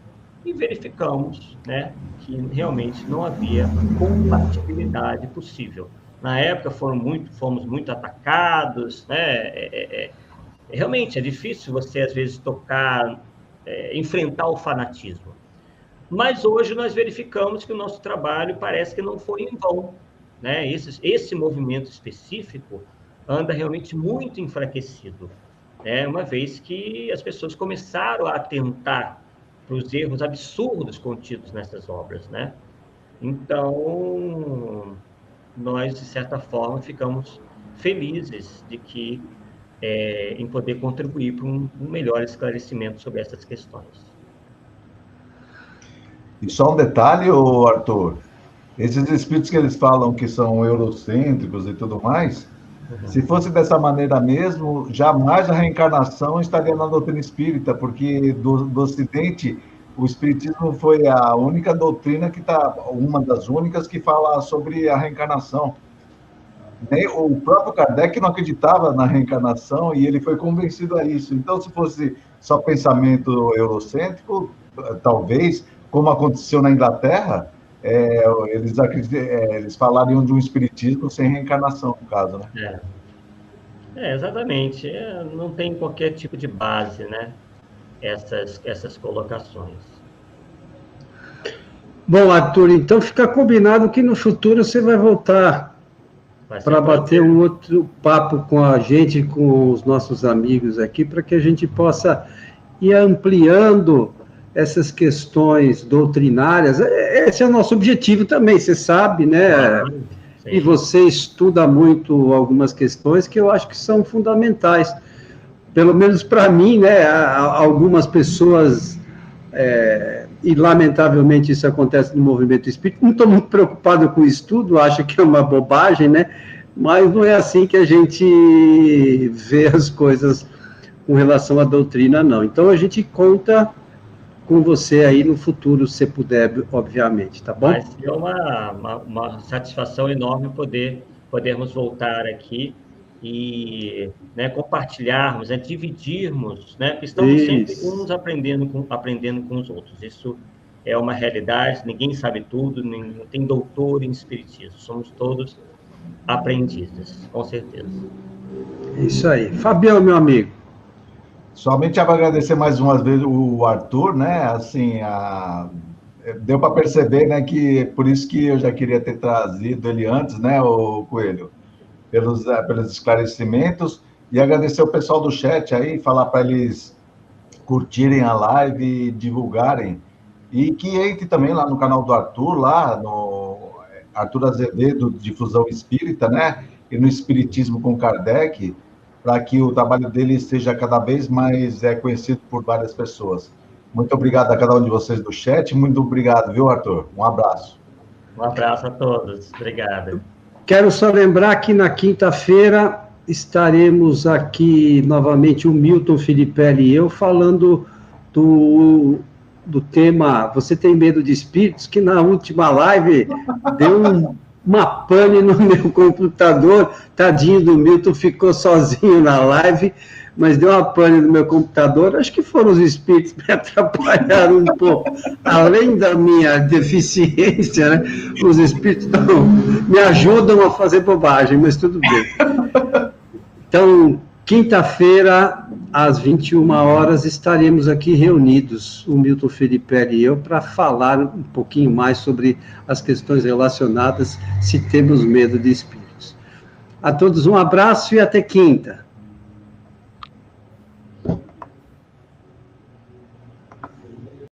Speaker 3: e verificamos, né, que realmente não havia compatibilidade possível. Na época, fomos muito atacados, né? Realmente é difícil você, às vezes, enfrentar o fanatismo. Mas hoje nós verificamos que o nosso trabalho parece que não foi em vão, né? Esse movimento específico anda realmente muito enfraquecido, né? Uma vez que as pessoas começaram a atentar para os erros absurdos contidos nessas obras, né? Então, nós, de certa forma, ficamos felizes de que em poder contribuir para um melhor esclarecimento sobre essas questões.
Speaker 2: E só um detalhe, Arthur, Esses espíritos que eles falam que são eurocêntricos e tudo mais, se fosse dessa maneira mesmo, jamais a reencarnação estaria na doutrina espírita, porque do Ocidente, o espiritismo foi a única doutrina uma das únicas que fala sobre a reencarnação. O próprio Kardec não acreditava na reencarnação e ele foi convencido a isso. Então, se fosse só pensamento eurocêntrico, talvez, como aconteceu na Inglaterra, eles falariam de um espiritismo sem reencarnação, no caso, né?
Speaker 3: Exatamente. Não tem qualquer tipo de base, né? Essas colocações.
Speaker 1: Bom, Arthur, então fica combinado que no futuro você vai voltar para bater um outro papo com a gente, com os nossos amigos aqui, para que a gente possa ir ampliando essas questões doutrinárias. Esse é o nosso objetivo também, você sabe, né? E você estuda muito algumas questões que eu acho que são fundamentais. Pelo menos para mim, né? Algumas pessoas, e lamentavelmente isso acontece no movimento espírita, não estou muito preocupado com o estudo, acho que é uma bobagem, né? Mas não é assim que a gente vê as coisas com relação à doutrina, não. Então a gente conta com você aí no futuro, se puder, obviamente, tá bom?
Speaker 3: Vai ser uma satisfação enorme podermos voltar aqui e, né, compartilharmos, dividirmos, né, porque estamos sempre uns aprendendo com os outros. Isso é uma realidade, ninguém sabe tudo, não tem doutor em espiritismo, somos todos aprendizes, com certeza.
Speaker 1: Isso aí. Fabião, meu amigo.
Speaker 2: Somente para agradecer mais uma vez o Arthur, né? Assim, deu para perceber, né, que por isso que eu já queria ter trazido ele antes, né, o Coelho, pelos esclarecimentos, e agradecer o pessoal do chat aí, falar para eles curtirem a live e divulgarem, e que entre também lá no canal do Arthur, lá no Arthur Azevedo, Difusão Espírita, né, e no Espiritismo com Kardec, para que o trabalho dele seja cada vez mais conhecido por várias pessoas. Muito obrigado a cada um de vocês do chat, muito obrigado, viu, Arthur? Um abraço.
Speaker 3: Um abraço a todos, obrigado.
Speaker 1: Quero só lembrar que na quinta-feira estaremos aqui novamente, o Milton Filipelli e eu, falando do tema Você Tem Medo de Espíritos, que na última live deu uma pane no meu computador, tadinho do Milton, ficou sozinho na live, mas deu uma pane no meu computador, acho que foram os espíritos que me atrapalharam um pouco, além da minha deficiência, né? Os espíritos me ajudam a fazer bobagem, mas tudo bem. Então, quinta-feira, às 21 horas, estaremos aqui reunidos, o Milton Filipelli e eu, para falar um pouquinho mais sobre as questões relacionadas, se temos medo de espíritos. A todos um abraço e até quinta.